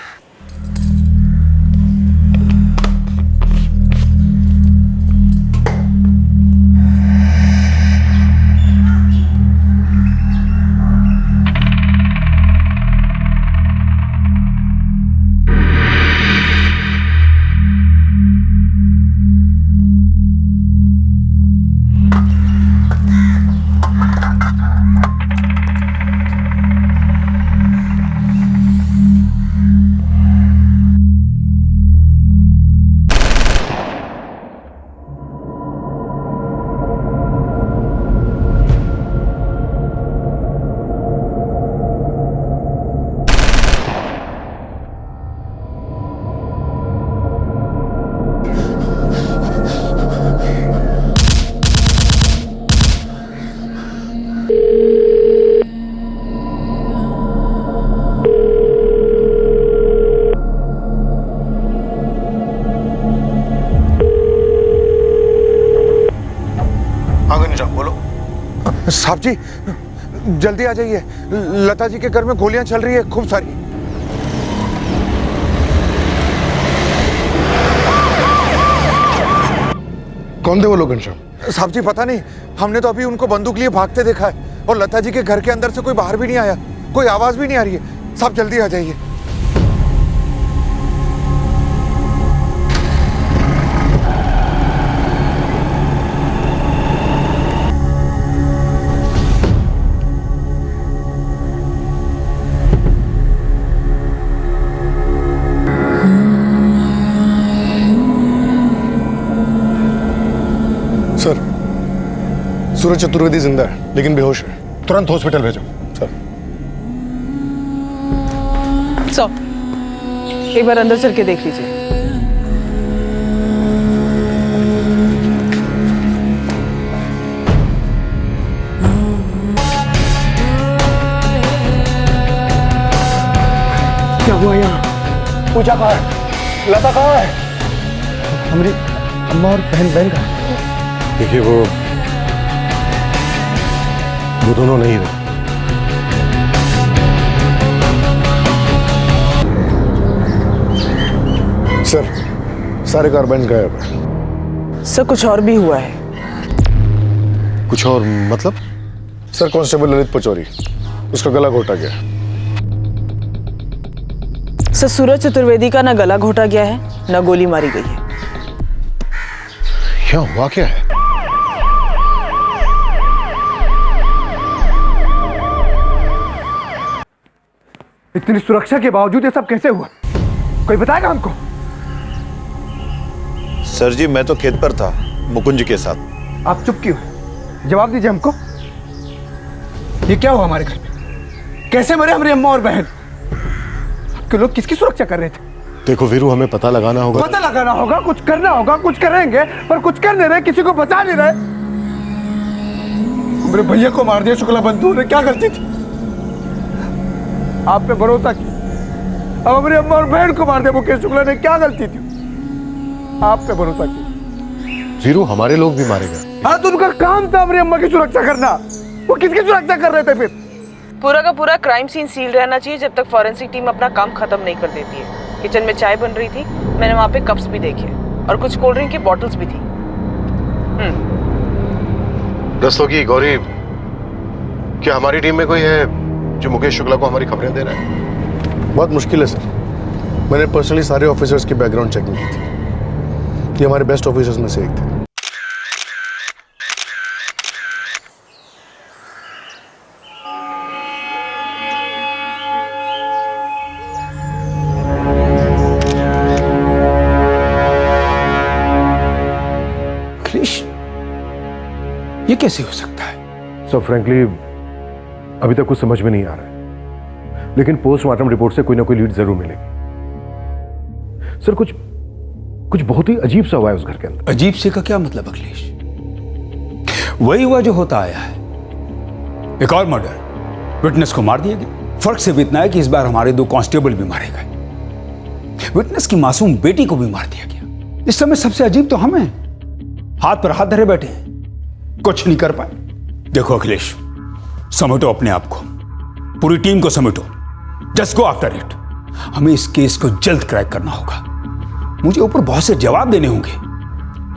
S2: साहब जी जल्दी आ जाइए, लता जी के घर में गोलियां चल रही है खूब सारी।
S3: कौन थे वो लोग घनश्याम?
S2: साहब जी पता नहीं, हमने तो अभी उनको बंदूक लिए भागते देखा है और लता जी के घर के अंदर से कोई बाहर भी नहीं आया, कोई आवाज भी नहीं आ रही है। साहब जल्दी आ जाइए।
S3: सर, सूरज चतुर्वेदी जिंदा है लेकिन बेहोश है।
S8: तुरंत हॉस्पिटल भेजो।
S3: सर।
S15: एक बार अंदर चल के देख लीजिए।
S3: क्या हुआ यहाँ?
S2: पूजा कहाँ है? लता कहाँ है?
S3: हमारी अम्मा और बहन कहाँ है?
S8: देखिए वो वो दोनों नहीं रहे।
S3: सर सारे कार्बाइन गायब है।
S15: सर कुछ और भी हुआ है।
S8: कुछ और मतलब?
S3: सर कांस्टेबल ललित पचौरी, उसका गला घोटा गया।
S15: सर सूरज चतुर्वेदी का ना गला घोटा गया है ना गोली मारी गई है।
S8: क्या हुआ क्या है?
S14: इतनी सुरक्षा के बावजूद ये सब कैसे हुआ? कोई बताएगा हमको?
S6: सर जी मैं तो खेत पर था मुकुंद जी के साथ।
S14: आप चुप क्यों? जवाब दीजिए हमको। ये क्या हुआ हमारे घर में? कैसे मरे हमारी अम्मा और बहन? आपके लोग किसकी सुरक्षा कर रहे थे?
S8: देखो वीरू, हमें पता लगाना होगा।
S14: पता लगाना होगा, कुछ करना होगा, कुछ करेंगे, पर कुछ कर नहीं रहे, किसी को बचा नहीं रहे। मेरे भैया को मार दिया शुक्ला बंधु ने, क्या गलती थी? आप पे भरोसा किया, अब हमारी अम्मा और बहन को मार दिया मुकेश शुक्ला ने, क्या गलती थी? आप पे भरोसा किया।
S8: वीरू, हमारे लोग भी मारे गए।
S14: हाँ तो उनका काम था हमारी अम्मा की सुरक्षा करना। वो किसकी सुरक्षा कर रहे थे फिर?
S15: पूरा का पूरा क्राइम सीन सील रहना चाहिए जब तक फॉरेंसिक टीम अपना काम खत्म नहीं कर देती है। किचन में चाय बन रही थी, मैंने वहाँ पे कप्स भी देखे और कुछ कोल्ड ड्रिंक की बॉटल्स भी थी।
S8: दस्तों की गौरी, क्या हमारी टीम में कोई है जो मुकेश शुक्ला को हमारी खबरें दे रहा है?
S3: बहुत मुश्किल है सर। मैंने पर्सनली सारे ऑफिसर्स की बैकग्राउंड चेकिंग की थी। ये हमारे बेस्ट ऑफिसर्स में से एक थे।
S14: ये कैसे हो सकता है?
S8: सो फ्रैंकली अभी तक कुछ समझ में नहीं आ रहा है, लेकिन पोस्टमार्टम रिपोर्ट से कोई ना कोई लीड जरूर मिलेगी। सर कुछ बहुत ही अजीब सा हुआ है उस घर के अंदर।
S1: अजीब से का क्या मतलब अखिलेश? वही हुआ जो होता आया है। एक और मर्डर, विटनेस को मार दिया गया। फर्क सिर्फ इतना है कि इस बार हमारे 2 कांस्टेबल भी मारे गए। विटनेस की मासूम बेटी को भी मार दिया गया। इस समय सबसे अजीब तो हम हैं, हाथ पर हाथ धरे बैठे हैं, कुछ नहीं कर पाए। देखो अखिलेश, समेटो अपने आप को, पूरी टीम को समेटो। Just go after it. हमें इस केस को जल्द क्रैक करना होगा। मुझे ऊपर बहुत से जवाब देने होंगे,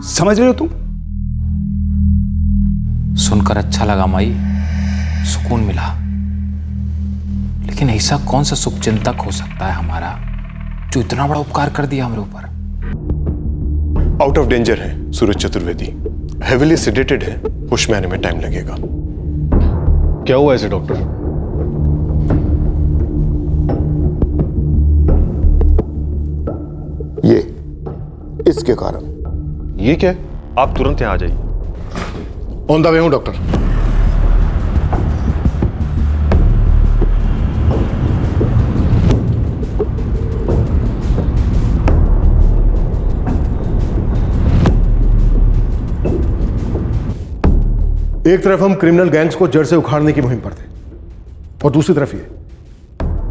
S1: समझ रहे हो तुम?
S4: सुनकर अच्छा लगा माई, सुकून मिला। लेकिन ऐसा कौन सा शुभचिंतक हो सकता है हमारा जो इतना बड़ा उपकार कर दिया हमारे ऊपर?
S8: आउट ऑफ डेंजर है सूरज चतुर्वेदी, हेविली सेडेटेड है, होश में आने में टाइम लगेगा। क्या हुआ ऐसे डॉक्टर?
S10: ये इसके कारण।
S8: ये क्या है?
S6: आप तुरंत यहाँ आ जाइए।
S8: ऑन द वे हूं डॉक्टर। एक तरफ हम क्रिमिनल गैंग्स को जड़ से उखाड़ने की मुहिम पर थे, और दूसरी तरफ ये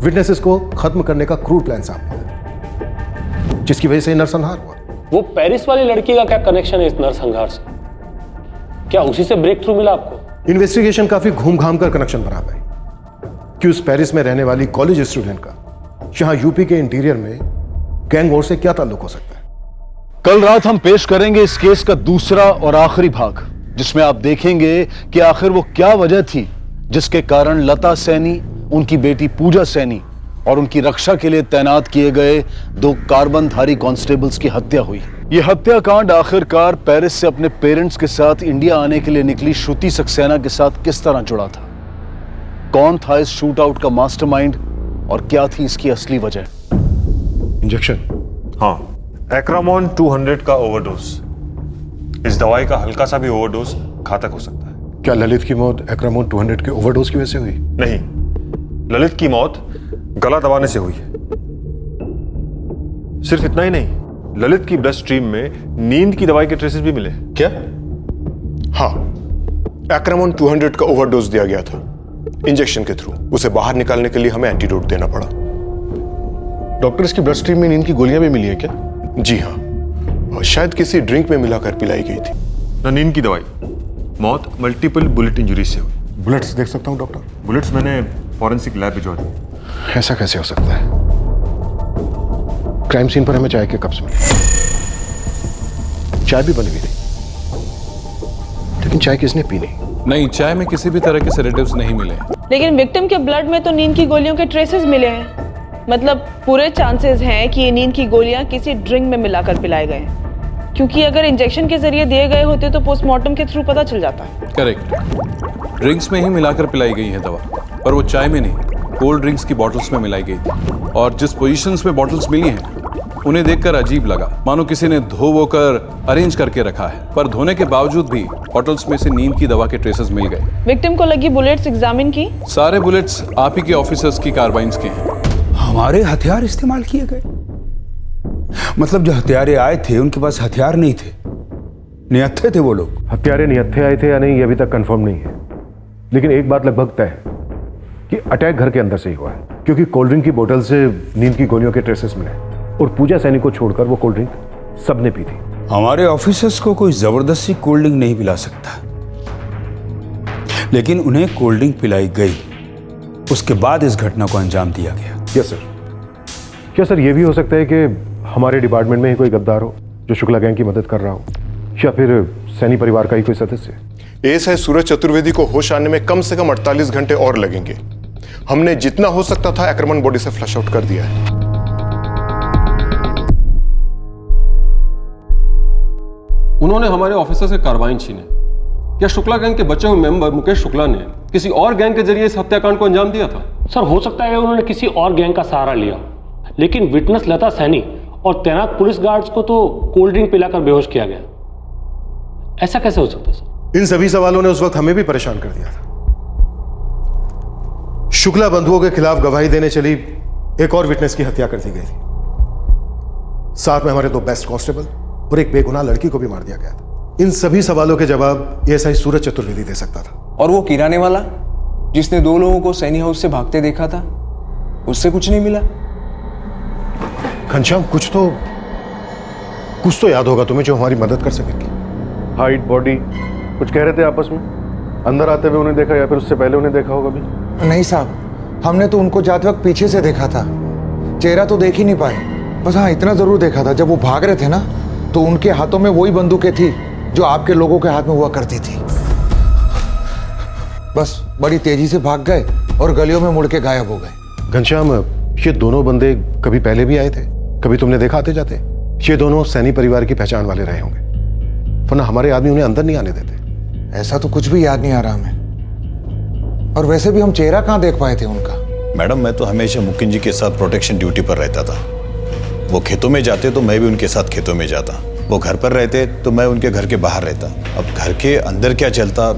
S8: विटनेसेस को खत्म करने का क्रूर प्लान सामने आया, जिसकी वजह से नरसंहार हुआ।
S7: वो पेरिस वाली लड़की का क्या कनेक्शन है इस नरसंहार से? क्या उसी से ब्रेक थ्रू मिला आपको?
S8: इन्वेस्टिगेशन काफी घूम घाम कर कनेक्शन बना पाई कि उस पेरिस में रहने वाली कॉलेज स्टूडेंट का यहां यूपी के इंटीरियर में गैंग वॉर से क्या ताल्लुक हो सकता है।
S16: कल रात हम पेश करेंगे इस केस का दूसरा और आखिरी भाग, जिसमें आप देखेंगे कि आखिर वो क्या वजह थी जिसके कारण लता सैनी, उनकी बेटी पूजा सैनी और उनकी रक्षा के लिए तैनात किए गए 2 कार्बनधारी कांस्टेबल्स की हत्या हुई। ये हत्याकांड आखिरकार पेरिस से अपने पेरेंट्स के साथ इंडिया आने के लिए निकली श्रुति सक्सेना के साथ किस तरह जुड़ा था, कौन था इस शूट आउट का मास्टरमाइंड और क्या थी इसकी असली वजह।
S8: इंजेक्शन?
S6: हाँ, एक्रामोन 200 का ओवरडोज। इस दवाई का हल्का सा भी ओवरडोज घातक हो सकता है।
S8: क्या ललित की मौत एक्रामोन 200 के ओवरडोज की वजह से हुई?
S6: नहीं, ललित की मौत गला दबाने से हुई है। सिर्फ इतना ही नहीं, ललित की ब्लड स्ट्रीम में नींद की दवाई के ट्रेसेस भी मिले।
S8: क्या? हाँ, एक्रामोन 200 का ओवरडोज दिया गया था इंजेक्शन के थ्रू। उसे बाहर निकालने के लिए हमें एंटीडोट देना पड़ा।
S3: डॉक्टर, इसकी ब्लड स्ट्रीम में नींद की गोलियां भी मिली है क्या?
S8: जी हाँ, और शायद किसी ड्रिंक में मिलाकर पिलाई गई थी।
S6: न नींद की दवाई, मौत मल्टीपल बुलेट इंजरी से हुई।
S8: बुलेट्स देख सकता हूँ डॉक्टर?
S6: बुलेट्स मैंने फॉरेंसिक लैब भिजवा दी।
S8: ऐसा कैसे हो सकता है? क्राइम सीन पर हमें चाय के कप्स मिले, चाय भी बनी हुई थी, लेकिन चाय किसने पी
S13: नहीं, चाय में किसी भी तरह के सेडेटिव्स नहीं मिले।
S15: लेकिन विक्टिम के ब्लड में तो नींद की गोलियों के ट्रेसेस मिले हैं। मतलब पूरे चांसेस हैं कि ये नींद की गोलियां किसी ड्रिंक में मिलाकर पिलाए गए हैं, क्योंकि अगर इंजेक्शन के जरिए दिए गए होते तो पोस्टमार्टम के थ्रू पता चल जाता।
S13: करेक्ट, ड्रिंक्स में ही मिलाकर पिलाई गई है दवा, पर वो चाय में नहीं, कोल्ड ड्रिंक्स की बॉटल्स में मिलाई गई थी। और जिस पोजीशंस में बॉटल्स मिली हैं उन्हें देखकर अजीब लगा, मानो किसी ने धो वो कर अरेंज करके रखा है, पर धोने के बावजूद भी बॉटल्स में से नींद की दवा के ट्रेसेस मिल गए।
S15: विक्टिम को लगी बुलेट्स एग्जामिन की?
S13: सारे बुलेट्स आप ही के ऑफिसर्स की कार्बाइन्स के हैं।
S1: हमारे हथियार इस्तेमाल किए गए? मतलब जो हथियारे आए थे उनके पास हथियार नहीं थे, निहत्थे थे वो लोग।
S8: हत्यारे निहत्थे आए थे या नहीं ये अभी तक कंफर्म नहीं है, लेकिन एक बात लगभग तय है कि अटैक घर के अंदर से ही हुआ है, क्योंकि कोल्ड ड्रिंक की बोतल से नींद की गोलियों के ट्रेसेस मिले और पूजा सैनी को छोड़कर वो कोल्ड ड्रिंक सबने पी थी।
S1: हमारे ऑफिसर्स को कोई जबरदस्ती कोल्ड ड्रिंक नहीं पिला सकता, लेकिन उन्हें कोल्ड ड्रिंक पिलाई गई, उसके बाद इस घटना को अंजाम दिया गया।
S8: Yes sir. क्या सर ये भी हो सकता है कि हमारे डिपार्टमेंट में ही कोई गद्दार हो जो शुक्ला गैंग की मदद कर रहा हो, या फिर सैनी परिवार का ही कोई सदस्य?
S10: एएसआई सूरज चतुर्वेदी को होश आने में कम से कम 48 घंटे और लगेंगे। हमने जितना हो सकता था एक्रामन बॉडी से फ्लश आउट कर दिया है।
S22: उन्होंने हमारे ऑफिसर से कार्बाइन छीने। क्या शुक्ला गैंग के बचे हुए मेंबर मुकेश शुक्ला ने किसी और गैंग के जरिए इस हत्याकांड को अंजाम दिया था?
S7: सर हो सकता है उन्होंने किसी और गैंग का सहारा लिया, लेकिन विटनेस लता सैनी और तैनात पुलिस गार्ड्स को तो कोल्ड ड्रिंक पिलाकर बेहोश किया गया। ऐसा कैसे हो सकता है सर?
S8: इन सभी सवालों ने उस वक्त हमें भी परेशान कर दिया था। शुक्ला बंधुओं के खिलाफ गवाही देने चली एक और विटनेस की हत्या कर दी गई थी, साथ में हमारे 2 बेस्ट कांस्टेबल और एक बेगुनाह लड़की को भी मार दिया गया था। इन सभी सवालों के जवाब एएसआई सूरज चतुर्वेदी दे सकता था।
S9: और वो किराने वाला जिसने 2 लोगों को सैनी हाउस से भागते देखा था, उससे कुछ नहीं मिला?
S8: घनश्याम कुछ तो याद होगा तुम्हें जो हमारी मदद कर सकेगी। हाइट, बॉडी, कुछ कह रहे थे आपस में? अंदर आते हुए उन्हें देखा या फिर उससे पहले उन्हें देखा होगा भी?
S2: नहीं साहब, हमने तो उनको जाते वक्त पीछे से देखा था, चेहरा तो देख ही नहीं पाए। बस हाँ इतना जरूर देखा था, जब वो भाग रहे थे ना तो उनके हाथों में वही बंदूकें थी जो आपके लोगों के हाथ में हुआ करती थी। बस बड़ी तेजी से भाग गए और गलियों में मुड़ के गायब हो गए।
S8: घनश्याम, ये दोनों बंदे कभी पहले भी आए थे? कभी तुमने देखा आते जाते? ये दोनों सैनी परिवार की पहचान वाले रहे होंगे, वरना हमारे आदमी उन्हें अंदर नहीं आने देते।
S2: ऐसा तो कुछ भी याद नहीं आ रहा हमें, और वैसे भी हम चेहरा कहाँ देख पाए थे उनका।
S23: मैडम मैं तो हमेशा मुकिन जी के साथ प्रोटेक्शन ड्यूटी पर रहता था। वो खेतों में जाते तो मैं भी उनके साथ खेतों में जाता, वो घर पर रहते तो मैं उनके घर के बाहर रहता। अब घर के अंदर क्या चलता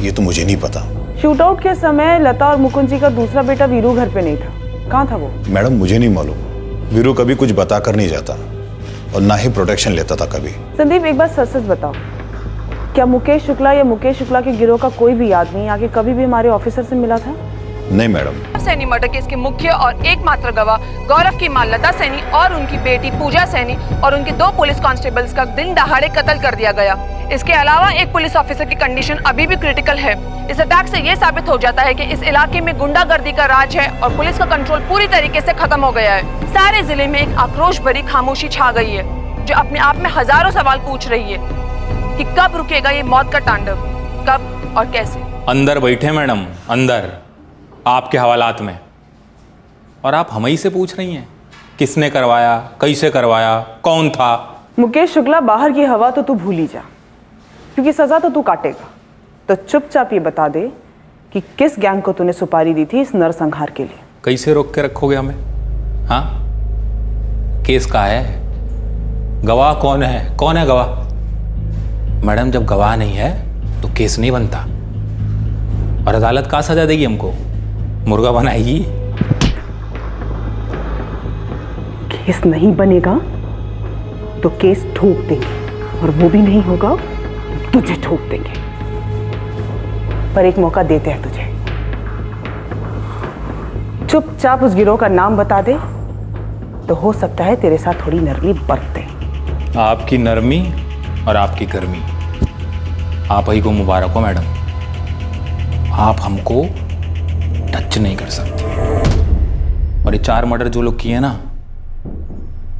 S23: ये तो मुझे नहीं पता।
S15: शूटआउट के समय लता और मुकुंद जी का दूसरा बेटा वीरू घर पे नहीं था, कहाँ था वो?
S23: मैडम मुझे नहीं मालूम, वीरू कभी कुछ बता कर नहीं जाता और ना ही प्रोटेक्शन लेता था कभी।
S15: संदीप एक बात सच सच बताओ, क्या मुकेश शुक्ला या मुकेश शुक्ला के गिरोह का कोई भी आदमी आगे कभी भी हमारे ऑफिसर से मिला था?
S23: नहीं मैडम।
S5: सैनी मर्डर केस के मुख्य और एकमात्र गवाह गौरव की मां लता सैनी और उनकी बेटी पूजा सैनी और उनके 2 पुलिस कांस्टेबल्स का दिन दहाड़े कत्ल कर दिया गया। इसके अलावा एक पुलिस ऑफिसर की कंडीशन अभी भी क्रिटिकल है। इस अटैक से ये साबित हो जाता है कि इस इलाके में गुंडागर्दी का राज है और पुलिस का कंट्रोल पूरी तरीके से खत्म हो गया है। सारे जिले में एक आक्रोश भरी खामोशी छा गई है, जो अपने आप में हजारों सवाल पूछ रही है कि कब रुकेगा ये मौत का तांडव, कब और कैसे।
S4: अंदर बैठे मैडम, अंदर आपके हवालात में, और आप हम ही से पूछ रही हैं किसने करवाया, कैसे करवाया, कौन था?
S15: मुकेश शुक्ला बाहर की हवा तो तू भूल ही जा, क्योंकि सजा तो तू काटेगा। तो चुपचाप ये बता दे कि किस गैंग को तूने सुपारी दी थी इस नरसंहार के लिए?
S4: कैसे रोक के रखोगे हमें? हाँ, केस का है, गवाह कौन है? कौन है गवाह? मैडम जब गवाह नहीं है तो केस नहीं बनता, और अदालत का सजा देगी हमको? मुर्गा बनाएगी?
S15: केस नहीं बनेगा तो केस ठोक देंगे, और वो भी नहीं होगा तो तुझे ठोक देंगे। पर एक मौका देते हैं तुझे, चुपचाप उस गिरोह का नाम बता दे तो हो सकता है तेरे साथ थोड़ी नरमी बरते।
S4: आपकी नरमी और आपकी गर्मी आप ही को मुबारक हो मैडम। आप हमको टच नहीं कर सकते। और ये 4 मर्डर जो लोग किए ना,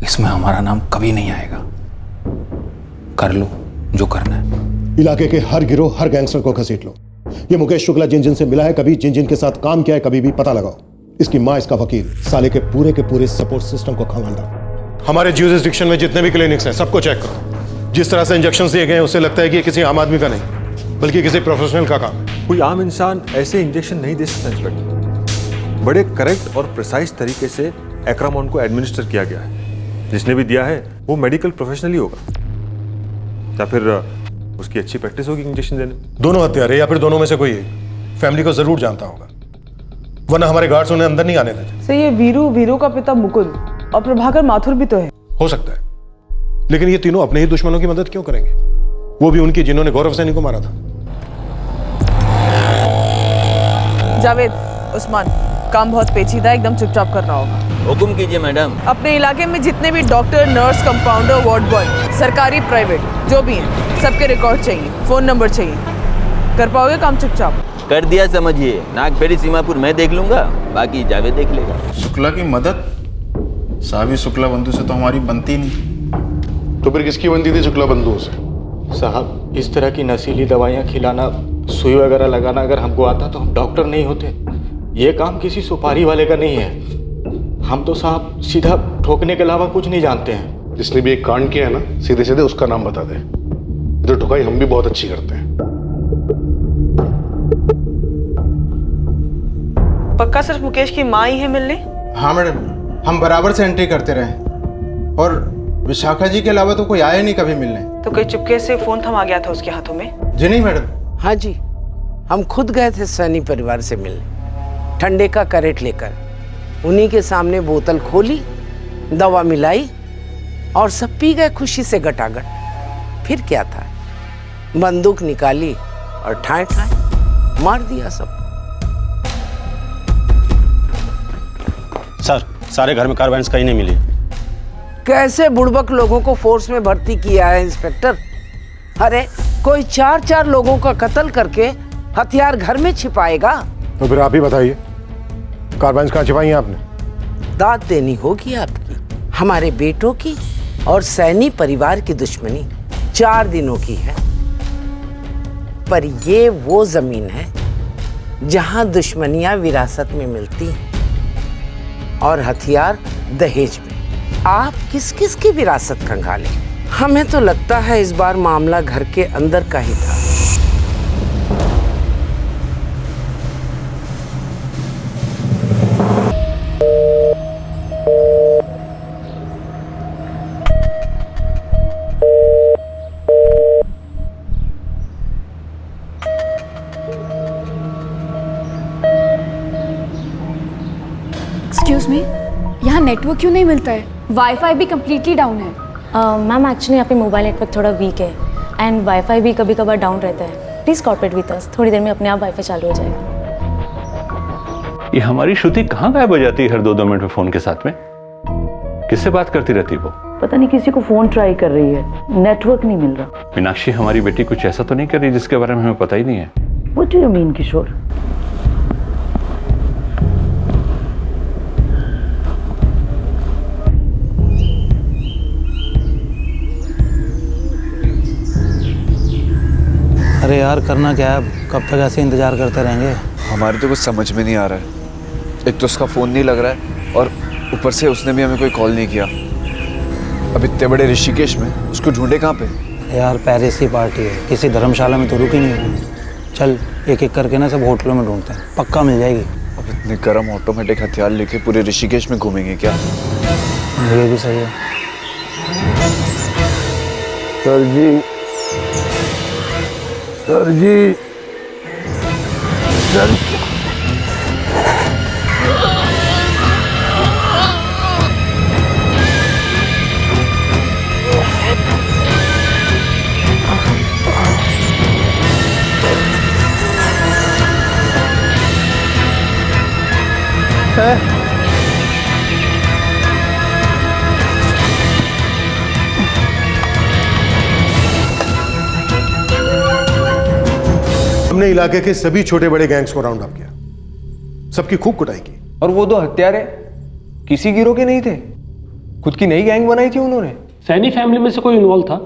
S4: इसमें हमारा नाम कभी नहीं आएगा। कर लो जो करना है।
S8: इलाके के हर गिरोह, हर गैंगस्टर को घसीट लो। ये मुकेश शुक्ला जिन जिन से मिला है, कभी जिन जिन के साथ काम किया है, कभी भी पता लगाओ। इसकी माँ, इसका वकील, साले के पूरे सपोर्ट सिस्टम को खंगाल। हमारे ज्यूरिसडिक्शन में जितने भी क्लिनिक्स हैं सबको चेक करो। जिस तरह से इंजेक्शन दिए गए हैं उससे लगता है कि ये किसी आम आदमी का नहीं बल्कि किसी प्रोफेशनल का काम है।
S6: कोई आम इंसान ऐसे इंजेक्शन नहीं दे सकता इंस्पेक्टर। बड़े करेक्ट और प्रिसाइज तरीके से एक्रामोन को एडमिनिस्टर किया गया है। जिसने भी दिया है वो मेडिकल प्रोफेशनल ही होगा, या फिर उसकी अच्छी प्रैक्टिस होगी इंजेक्शन देने में।
S8: दोनों हत्यारे या फिर दोनों में से कोई एक फैमिली को जरूर जानता होगा, वरना हमारे गार्ड्स उन्हें अंदर नहीं आने देते।
S15: सर, ये वीरू का पिता मुकुंद और प्रभाकर माथुर भी तो है।
S8: हो सकता है, लेकिन ये तीनों अपने ही दुश्मनों की मदद क्यों करेंगे? वो भी उनकी जिन्होंने गौरव सैनी को मारा था।
S15: जावेद, उस्मान, काम बहुत पेचीदा, एकदम चुपचाप करना होगा।
S12: हुक्म कीजिए मैडम।
S15: अपने इलाके में जितने भी doctor, nurse, compounder, ward boy, सरकारी, प्राइवेट, जो भी हैं, सबके रिकॉर्ड चाहिए, फोन नंबर चाहिए। कर पाओगे काम चुपचाप?
S12: कर दिया समझिए। नागफेरी सीमापुर मैं देख लूंगा, बाकी जावेद देख लेगा।
S19: शुक्ला की मदद? साहब, शुक्ला बंधु से तो हमारी बनती नहीं।
S10: तो फिर किसकी बनती थी शुक्ला बंधुओं से?
S20: साहब, इस तरह की नशीली दवाइयाँ खिलाना, सुई वगैरह लगाना अगर हमको आता तो हम डॉक्टर नहीं होते। ये काम किसी सुपारी वाले का नहीं है। हम तो साहब सीधा ठोकने के अलावा कुछ नहीं जानते हैं।
S10: जिसने भी एक कांड किया है ना, सीधे सीधे उसका नाम बता दे। तो ठुकाई हम भी बहुत अच्छी करते हैं।
S15: पक्का सिर्फ मुकेश की माँ ही है मिलने?
S19: हाँ मैडम, हम बराबर से एंट्री करते रहे और विशाखा जी के अलावा तो कोई आया नहीं कभी मिलने।
S15: तो कोई चुपके से फोन थमा गया था उसके हाथों में?
S19: जी नहीं मैडम।
S21: हाँ जी, हम खुद गए थे सैनी परिवार से मिलने, ठंडे का कैरेट लेकर। उन्हीं के सामने बोतल खोली, दवा मिलाई और सब पी गए खुशी से गटागट। फिर क्या था, बंदूक निकाली और ठाए ठाए मार दिया सब।
S24: सर, सारे घर में कार्बाइन्स कहीं नहीं मिली।
S21: कैसे बुड़बक लोगों को फोर्स में भर्ती किया है इंस्पेक्टर? अरे कोई 4 लोगों का कत्ल करके हथियार घर में छिपाएगा?
S8: तो फिर आप ही बताइए, कार्बाइन्स कहाँ छिपाई हैं आपने?
S21: दाद देनी होगी आपकी। हमारे बेटों की और सैनी परिवार की दुश्मनी 4 दिनों की है, पर ये वो जमीन है जहां दुश्मनियां विरासत में मिलती हैं और हथियार दहेज में। आप किस किस की विरासत खंगालें? हमें तो लगता है इस बार मामला घर के अंदर का ही था।
S17: एक्सक्यूज मी, यहाँ नेटवर्क क्यों नहीं मिलता है? वाईफाई भी कम्प्लीटली डाउन है।
S25: मैम, एक्चुअली यहाँ पे मोबाइल नेटवर्क थोड़ा वीक है एंड वाईफाई भी कभी कभार डाउन रहता है। प्लीज़ कॉर्पोरेट विद अस, थोड़ी देर में अपने आप वाईफाई चालू हो जाएगा।
S26: ये हमारी श्रुति कहाँ गायब हो जाती है हर 2-2 मिनट में फोन के साथ में? किससे बात करती रहती वो?
S27: पता नहीं, किसी को फोन ट्राई कर रही है, नेटवर्क नहीं मिल रहा।
S26: मीनाक्षी हमारी बेटी कुछ ऐसा तो नहीं कर रही जिसके बारे में हमें पता ही नहीं है?
S27: What do you mean, किशोर?
S14: अरे यार, करना क्या है? कब तक ऐसे इंतजार करते रहेंगे?
S18: हमारे तो कुछ समझ में नहीं आ रहा है। एक तो उसका फ़ोन नहीं लग रहा है और ऊपर से उसने भी हमें कोई कॉल नहीं किया। अब इतने बड़े ऋषिकेश में उसको ढूंढे कहाँ पे?
S14: यार, पेरिस की पार्टी है, किसी धर्मशाला में तो रुकी नहीं होगी। चल एक एक करके ना सब होटलों में ढूंढते हैं, पक्का मिल जाएगी।
S18: अब इतने गर्म ऑटोमेटिक हथियार लेके पूरे ऋषिकेश में घूमेंगे क्या?
S14: ये भी सही है।
S16: सर जी, सर जी, सर
S8: हमने इलाके के सभी छोटे बड़े गैंग्स को राउंड अप किया, सबकी खूब कुटाई की।
S1: और वो 2 हत्यारे किसी गिरोह के नहीं थे, खुद की नई गैंग बनाई थी उन्होंने।
S3: सैनी फैमिली में से कोई इन्वॉल्व था?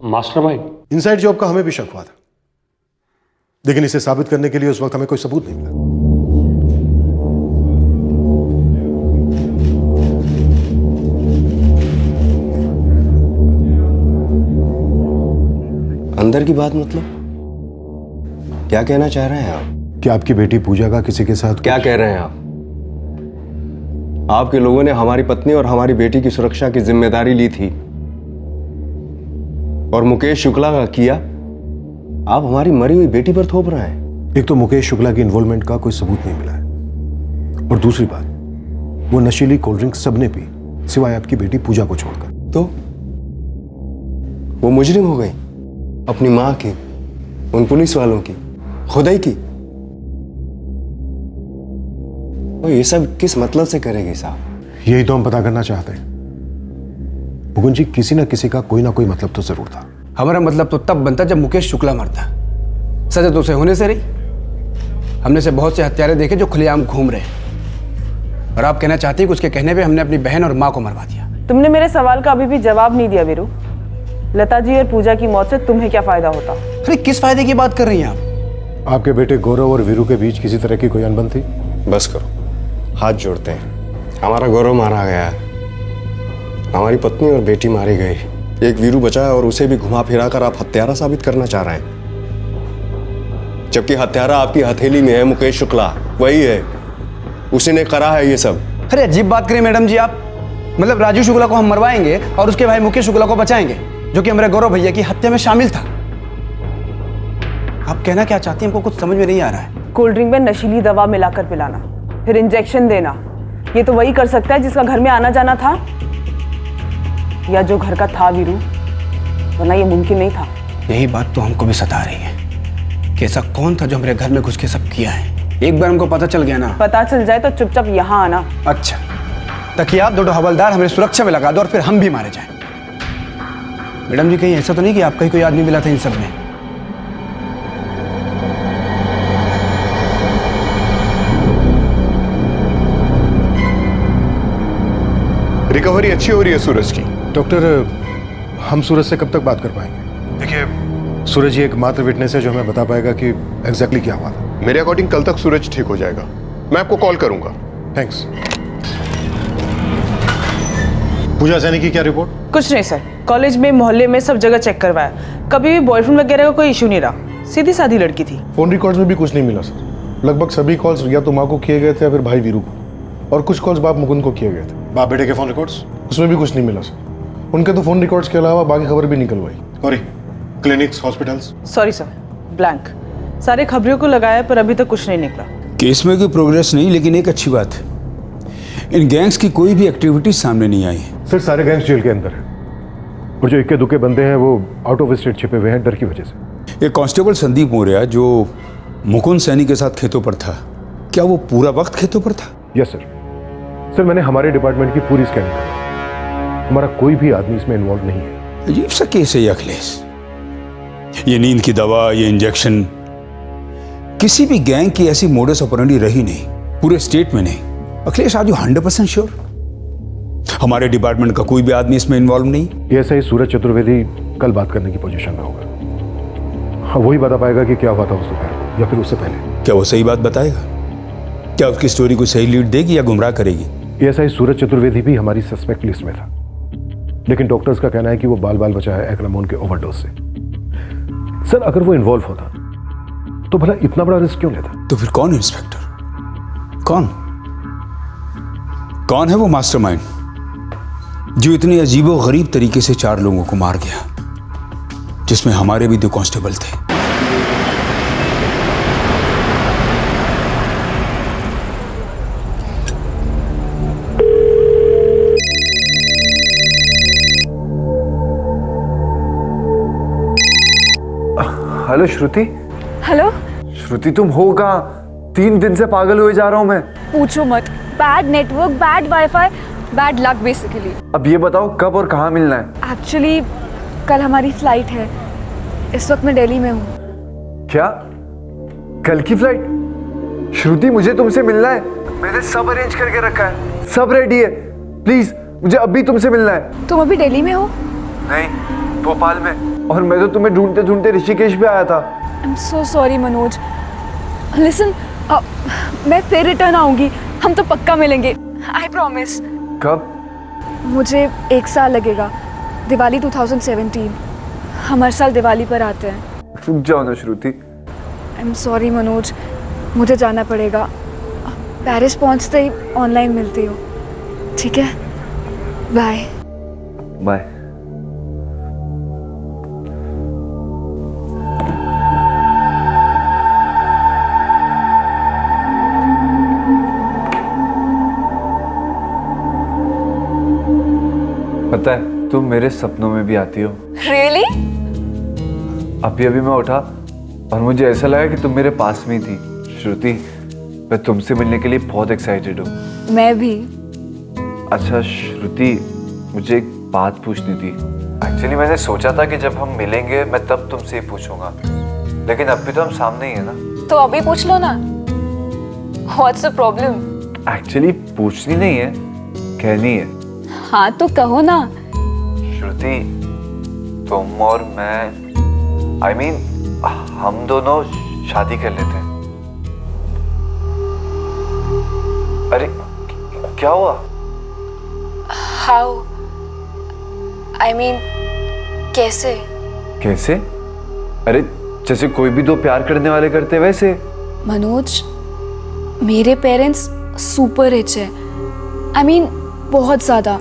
S3: मास्टरमाइंड?
S8: इनसाइड जॉब का हमें भी शक हुआ था, लेकिन इसे साबित करने के लिए उस वक्त हमें कोई सबूत नहीं मिला।
S1: अंदर की बात मतलब क्या कहना चाह रहे हैं आप?
S8: कि आपकी बेटी पूजा का किसी के साथ
S1: क्या कह रहे हैं आप? आपके लोगों ने हमारी पत्नी और हमारी बेटी की सुरक्षा की जिम्मेदारी ली थी और मुकेश शुक्ला का किया आप हमारी मरी हुई बेटी पर थोप रहे हैं।
S8: एक तो मुकेश शुक्ला की इन्वॉल्वमेंट का कोई सबूत नहीं मिला है, और दूसरी बात, वो नशीली कोल्ड ड्रिंक सबने पी सिवाय आपकी बेटी पूजा को छोड़कर।
S1: तो वो मुजरिम हो गई, अपनी मां की, उन पुलिस वालों की, खुदाई की। और ये सब किस मतलब से करेगी साहब?
S8: यही तो हम पता करना चाहते हैं मुकुंद जी। किसी ना किसी का कोई ना कोई मतलब तो जरूर था।
S14: हमारा मतलब तो तब बनता जब मुकेश शुक्ला मरता, सजा तो उसे होने से रही। हमने से बहुत से हत्यारे देखे जो खुलेआम घूम रहे हैं, और आप कहना चाहती हैं कि उसके कहने पे हमने अपनी बहन और माँ को मरवा दिया।
S15: तुमने मेरे सवाल का अभी भी जवाब नहीं दिया वीरू। लता जी और पूजा की मौत से तुम्हें क्या फायदा होता?
S14: अरे किस फायदे की बात कर रही हैं आप?
S8: आपके बेटे गौरव और वीरू के बीच किसी तरह की कोई अनबन थी?
S1: बस करो, हाथ जोड़ते हैं। हमारा गौरव मारा गया है, हमारी पत्नी और बेटी मारी गई, एक वीरू बचा है और उसे भी घुमा फिरा कर आप हत्यारा साबित करना चाह रहे हैं, जबकि हत्यारा आपकी हथेली में है मुकेश शुक्ला, वही है, उसी ने करा है ये सब।
S14: अरे अजीब बात करें मैडम जी आप। मतलब राजू शुक्ला को हम मरवाएंगे और उसके भाई मुकेश शुक्ला को बचाएंगे, जो कि हमारे गौरव भैया की हत्या में शामिल था। आप कहना क्या चाहती हैं, हमको कुछ समझ में नहीं आ रहा है।
S15: कोल्ड ड्रिंक में नशीली दवा मिलाकर पिलाना, फिर इंजेक्शन देना, ये तो वही कर सकता है जिसका घर में आना जाना था, या जो घर का था वीरू, वरना ये मुमकिन नहीं था।
S14: यही बात तो हमको भी सता रही है कि ऐसा कौन था जो हमारे घर में घुस के सब किया है। एक बार हमको पता चल गया ना।
S15: पता चल जाए तो चुपचाप यहाँ आना।
S14: अच्छा, ताकि आप 2 हवलदार हमारी सुरक्षा में लगा दो और फिर हम भी मारे जाएं। मैडम जी कहीं ऐसा तो नहीं कि आपका ही कोई आदमी मिला था इन सब में?
S7: रिकवरी अच्छी हो रही है सूरज की।
S8: डॉक्टर, हम सूरज से कब तक बात कर पाएंगे? देखिए, सूरज ही एकमात्र विटनेस है जो हमें बता पाएगा कि एग्जैक्टली क्या हुआ था।
S7: मेरे अकॉर्डिंग कल तक सूरज ठीक हो जाएगा, मैं आपको कॉल करूंगा।
S8: थैंक्स। पूजा सैनी की क्या रिपोर्ट?
S15: कुछ नहीं सर, कॉलेज में, मोहल्ले में, सब जगह चेक करवाया, कभी भी बॉयफ्रेंड वगैरह का कोई इशू नहीं रहा, सीधी सादी लड़की थी।
S10: फोन रिकॉर्ड्स में भी कुछ नहीं मिला सर। लगभग सभी कॉल्स या तो माँ को किए गए थे या फिर भाई वीरू को, और कुछ कॉल्स बाप मुकुंद को किए गए थे।
S8: बाप बेटे के फोन रिकॉर्ड्स?
S10: उसमें भी कुछ नहीं मिला सर। उनके तो फोन रिकॉर्ड्स के अलावा बाकी खबर भी निकलवाई।
S8: और clinics, hospitals?
S15: Sorry sir, blank. सारे खबरों को लगाया पर अभी तक कुछ नहीं निकला।
S9: केस में कोई प्रोग्रेस नहीं, लेकिन एक अच्छी बात है, इन गैंग्स की कोई भी एक्टिविटी सामने नहीं आई।
S8: सर, सारे गैंग्स जेल के अंदर हैं, और जो इक्के दुक्के बंदे हैं वो आउट ऑफ स्टेट छिपे हुए हैं डर की वजह से।
S9: एक कांस्टेबल संदीप मौर्य जो मुकुंद सैनी के साथ खेतों पर था, क्या वो पूरा वक्त खेतों पर था?
S8: Yes sir. सर, मैंने हमारे डिपार्टमेंट की पूरी स्कैनिंग की, हमारा कोई भी आदमी इसमें इन्वॉल्व नहीं है।
S9: अजीब सा केस है ये अखिलेश। ये नींद की दवा, ये इंजेक्शन, किसी भी गैंग की ऐसी मोडस ऑपरेंडी रही नहीं, पूरे स्टेट में नहीं। अखिलेश, आर यू 100% श्योर हमारे डिपार्टमेंट का कोई भी आदमी इसमें इन्वॉल्व नहीं?
S8: ऐसा ही सूरज चतुर्वेदी कल बात करने की पोजीशन में होगा। हाँ, वही बता पाएगा कि क्या हुआ था उस दोपहर को, या फिर उससे पहले।
S9: क्या वो सही बात बताएगा? क्या उसकी स्टोरी को सही लीड देगी या गुमराह करेगी?
S8: ऐसा ही सूरज चतुर्वेदी भी हमारी सस्पेक्ट लिस्ट में था, लेकिन डॉक्टर्स का कहना है कि वो बाल बाल बचा है एक्रामोन के ओवरडोज से। सर, अगर वो इन्वॉल्व होता तो भला इतना बड़ा रिस्क क्यों लेता?
S9: तो फिर कौन इंस्पेक्टर? कौन है वो मास्टरमाइंड जो इतने अजीबो गरीब तरीके से 4 लोगों को मार गया, जिसमें हमारे भी 2 कांस्टेबल थे?
S18: हेलो श्रुति।
S17: हेलो
S18: श्रुति, तुम हो कहाँ? 3 दिन से पागल हुए जा रहा हूँ मैं।
S17: पूछो मत, bad network, bad wifi, bad luck basically.
S18: अब ये बताओ कब और कहाँ मिलना है?
S17: एक्चुअली कल हमारी फ्लाइट है, इस वक्त मैं दिल्ली में हूँ।
S18: क्या? कल की फ्लाइट? श्रुति मुझे तुमसे मिलना है, मैंने सब अरेंज करके रखा है, सब रेडी है, प्लीज मुझे अभी तुमसे मिलना है।
S17: तुम अभी दिल्ली में हो?
S18: नहीं, भोपाल में, और मैं तो तुम्हें ढूंढते ढूंढते ऋषिकेश भी आया था।
S17: I am so sorry Manoj. Listen, मैं फिर रिटर्न आऊंगी, हम तो पक्का मिलेंगे, आई प्रॉमिस।
S18: कब?
S17: मुझे 1 साल लगेगा, दिवाली 2017। हम हर साल दिवाली पर आते हैं।
S18: रुक जाओ ना श्रुति।
S17: आई एम सॉरी मनोज, मुझे जाना पड़ेगा। पेरिस पहुंचते ही ऑनलाइन मिलती हूँ, ठीक है? Bye
S18: bye. पता है तुम मेरे सपनों में भी आती हो।
S17: रियली?
S18: अभी अभी मैं उठा और मुझे ऐसा लगा कि तुम मेरे पास में ही थी। श्रुति, मैं तुमसे मिलने के लिए बहुत एक्साइटेड हूँ।
S17: मैं भी।
S18: अच्छा श्रुति, मुझे एक बात पूछनी थी। एक्चुअली मैंने सोचा था कि जब हम मिलेंगे मैं तब तुमसे ही पूछूंगा, लेकिन अभी तो हम सामने ही है ना।
S17: तो अभी पूछ लो ना। What's the problem?
S18: एक्चुअली पूछनी नहीं है, कहनी है।
S17: हाँ तो कहो ना।
S18: श्रुति, तुम और मैं, I mean, हम दोनों शादी कर लेते हैं। अरे क्या हुआ?
S17: How? I mean, कैसे?
S18: कैसे? अरे जैसे कोई भी दो प्यार करने वाले करते वैसे।
S17: मनोज, मेरे पेरेंट्स सुपर रिच है। I mean, बहुत ज्यादा।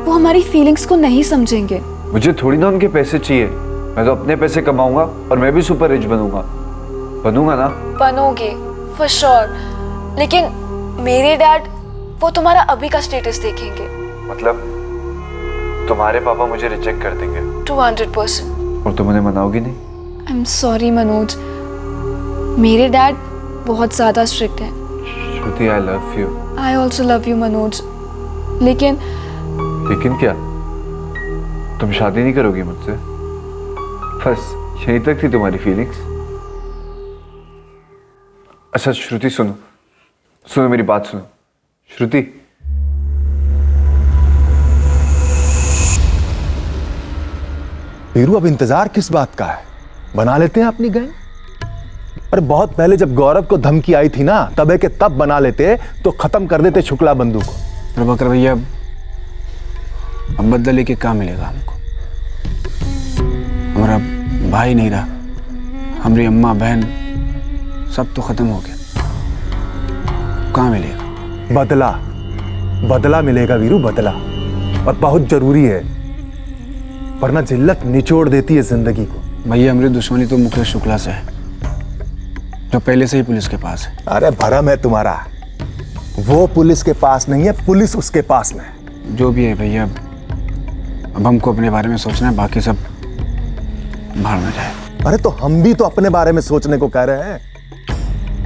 S17: वो हमारी फीलिंग्स को नहीं समझेंगे।
S18: मुझे थोड़ी ना उनके पैसे चाहिए, मैं तो अपने पैसे कमाऊंगा और मैं भी सुपर रिच बनूंगा ना।
S17: बनोगे फॉर श्योर, लेकिन मेरे डैड वो तुम्हारा अभी का स्टेटस देखेंगे।
S18: मतलब तुम्हारे पापा मुझे रिजेक्ट कर देंगे?
S17: 200%।
S18: और तुम उन्हें मनाओगी नहीं?
S17: आई एम सॉरी मनोज, मेरे डैड बहुत ज्यादा स्ट्रिक्ट है।
S18: Shruti, I love you.
S17: I also love you Manoj, लेकिन
S18: क्या? तुम शादी नहीं करोगी मुझसे? बस यहीं तक थी तुम्हारी फीलिंग्स? अच्छा श्रुति, सुनो मेरी बात सुनो। श्रुति,
S16: वीरू, अब इंतजार किस बात का है? बना लेते हैं अपनी गैंग। अरे बहुत पहले जब गौरव को धमकी आई थी ना, तबे के तब बना लेते तो खत्म कर देते शुक्ला बंधु को।
S14: प्रभाकर भैया, अब बदले के क्या मिलेगा हमको? हमारा भाई नहीं रहा, हमारी अम्मा बहन सब तो खत्म हो गया, कहाँ मिलेगा?
S16: बदला मिलेगा वीरू, बदला, और बहुत जरूरी है, वरना जिल्लत निचोड़ देती है जिंदगी को।
S14: भैया, हमारी दुश्मनी तो मुकेश शुक्ला से है, जो पहले से ही पुलिस के पास है।
S16: अरे भरम है तुम्हारा, वो पुलिस के पास नहीं है, पुलिस उसके पास में है।
S14: जो भी है भैया, अब हमको अपने बारे में सोचना है, बाकी सब भाड़ में जाए।
S16: अरे तो हम भी तो अपने बारे में सोचने को कह रहे हैं।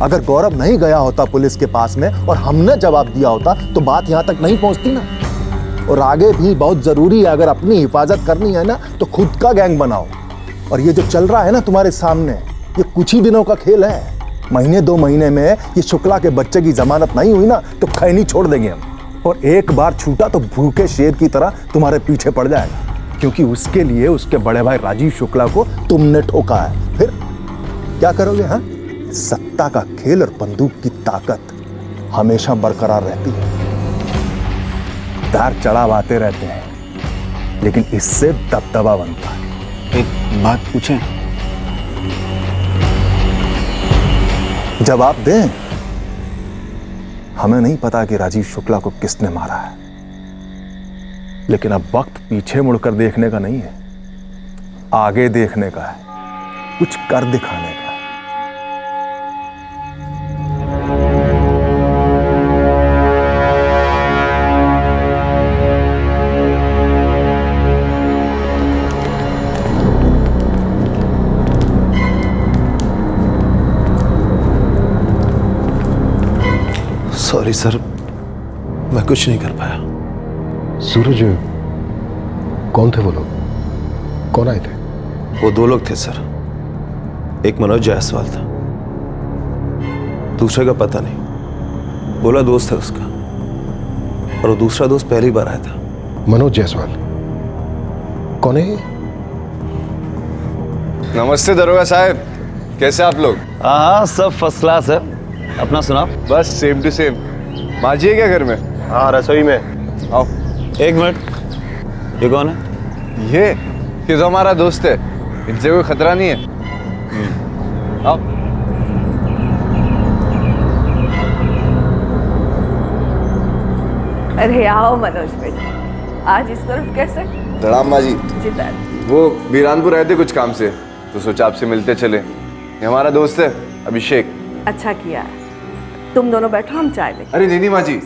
S16: अगर गौरव नहीं गया होता पुलिस के पास में और हमने जवाब दिया होता तो बात यहां तक नहीं पहुंचती ना। और आगे भी बहुत जरूरी है, अगर अपनी हिफाजत करनी है ना तो खुद का गैंग बनाओ। और ये जो चल रहा है ना तुम्हारे सामने, ये कुछ ही दिनों का खेल है। महीने 2 महीने में ये शुक्ला के बच्चे की जमानत नहीं हुई ना तो खैनी छोड़ देंगे हम। और एक बार छूटा तो भूखे शेर की तरह तुम्हारे पीछे पड़ जाएगा, क्योंकि उसके लिए उसके बड़े भाई राजीव शुक्ला को तुमने ठोका है। फिर क्या करोगे? हाँ, सत्ता का खेल और बंदूक की ताकत हमेशा बरकरार रहती है। उतार चढ़ाव आते रहते हैं, लेकिन इससे दबदबा बनता है।
S14: एक बात पूछें?
S16: जवाब दें। हमें नहीं पता कि राजीव शुक्ला को किसने मारा है, लेकिन अब वक्त पीछे मुड़कर देखने का नहीं है, आगे देखने का है, कुछ कर दिखाने का।
S2: सॉरी सर, मैं कुछ नहीं कर पाया।
S8: सूरज, कौन थे वो लोग? कौन आए थे?
S2: वो 2 लोग थे सर, एक मनोज जायसवाल था
S16: दूसरे का पता नहीं, बोला दोस्त है उसका, और वो दूसरा दोस्त पहली बार आया था।
S8: मनोज जायसवाल कौन है?
S18: नमस्ते दरोगा साहब, कैसे आप लोग?
S16: हाँ सब फर्स्ट क्लास है। अपना सुनाओ।
S18: बस सेम टू सेम। माँ जी है क्या घर में?
S16: हाँ रसोई में।
S18: आओ।
S16: एक मिनट, ये कौन है?
S18: ये तो हमारा दोस्त है, इनसे कोई खतरा नहीं है। आओ।
S27: अरे आओ मनोज भाई, आज इस तरफ कैसे?
S18: प्रणाम माँ जी।
S27: जिधर
S18: वो बीरानपुर आए थे कुछ काम से, तो सोचा आपसे मिलते चले। ये हमारा दोस्त है अभिषेक।
S27: अच्छा किया, तुम दोनों बैठो, हम चाय लेंगे।
S18: अरे नहीं माँ जी,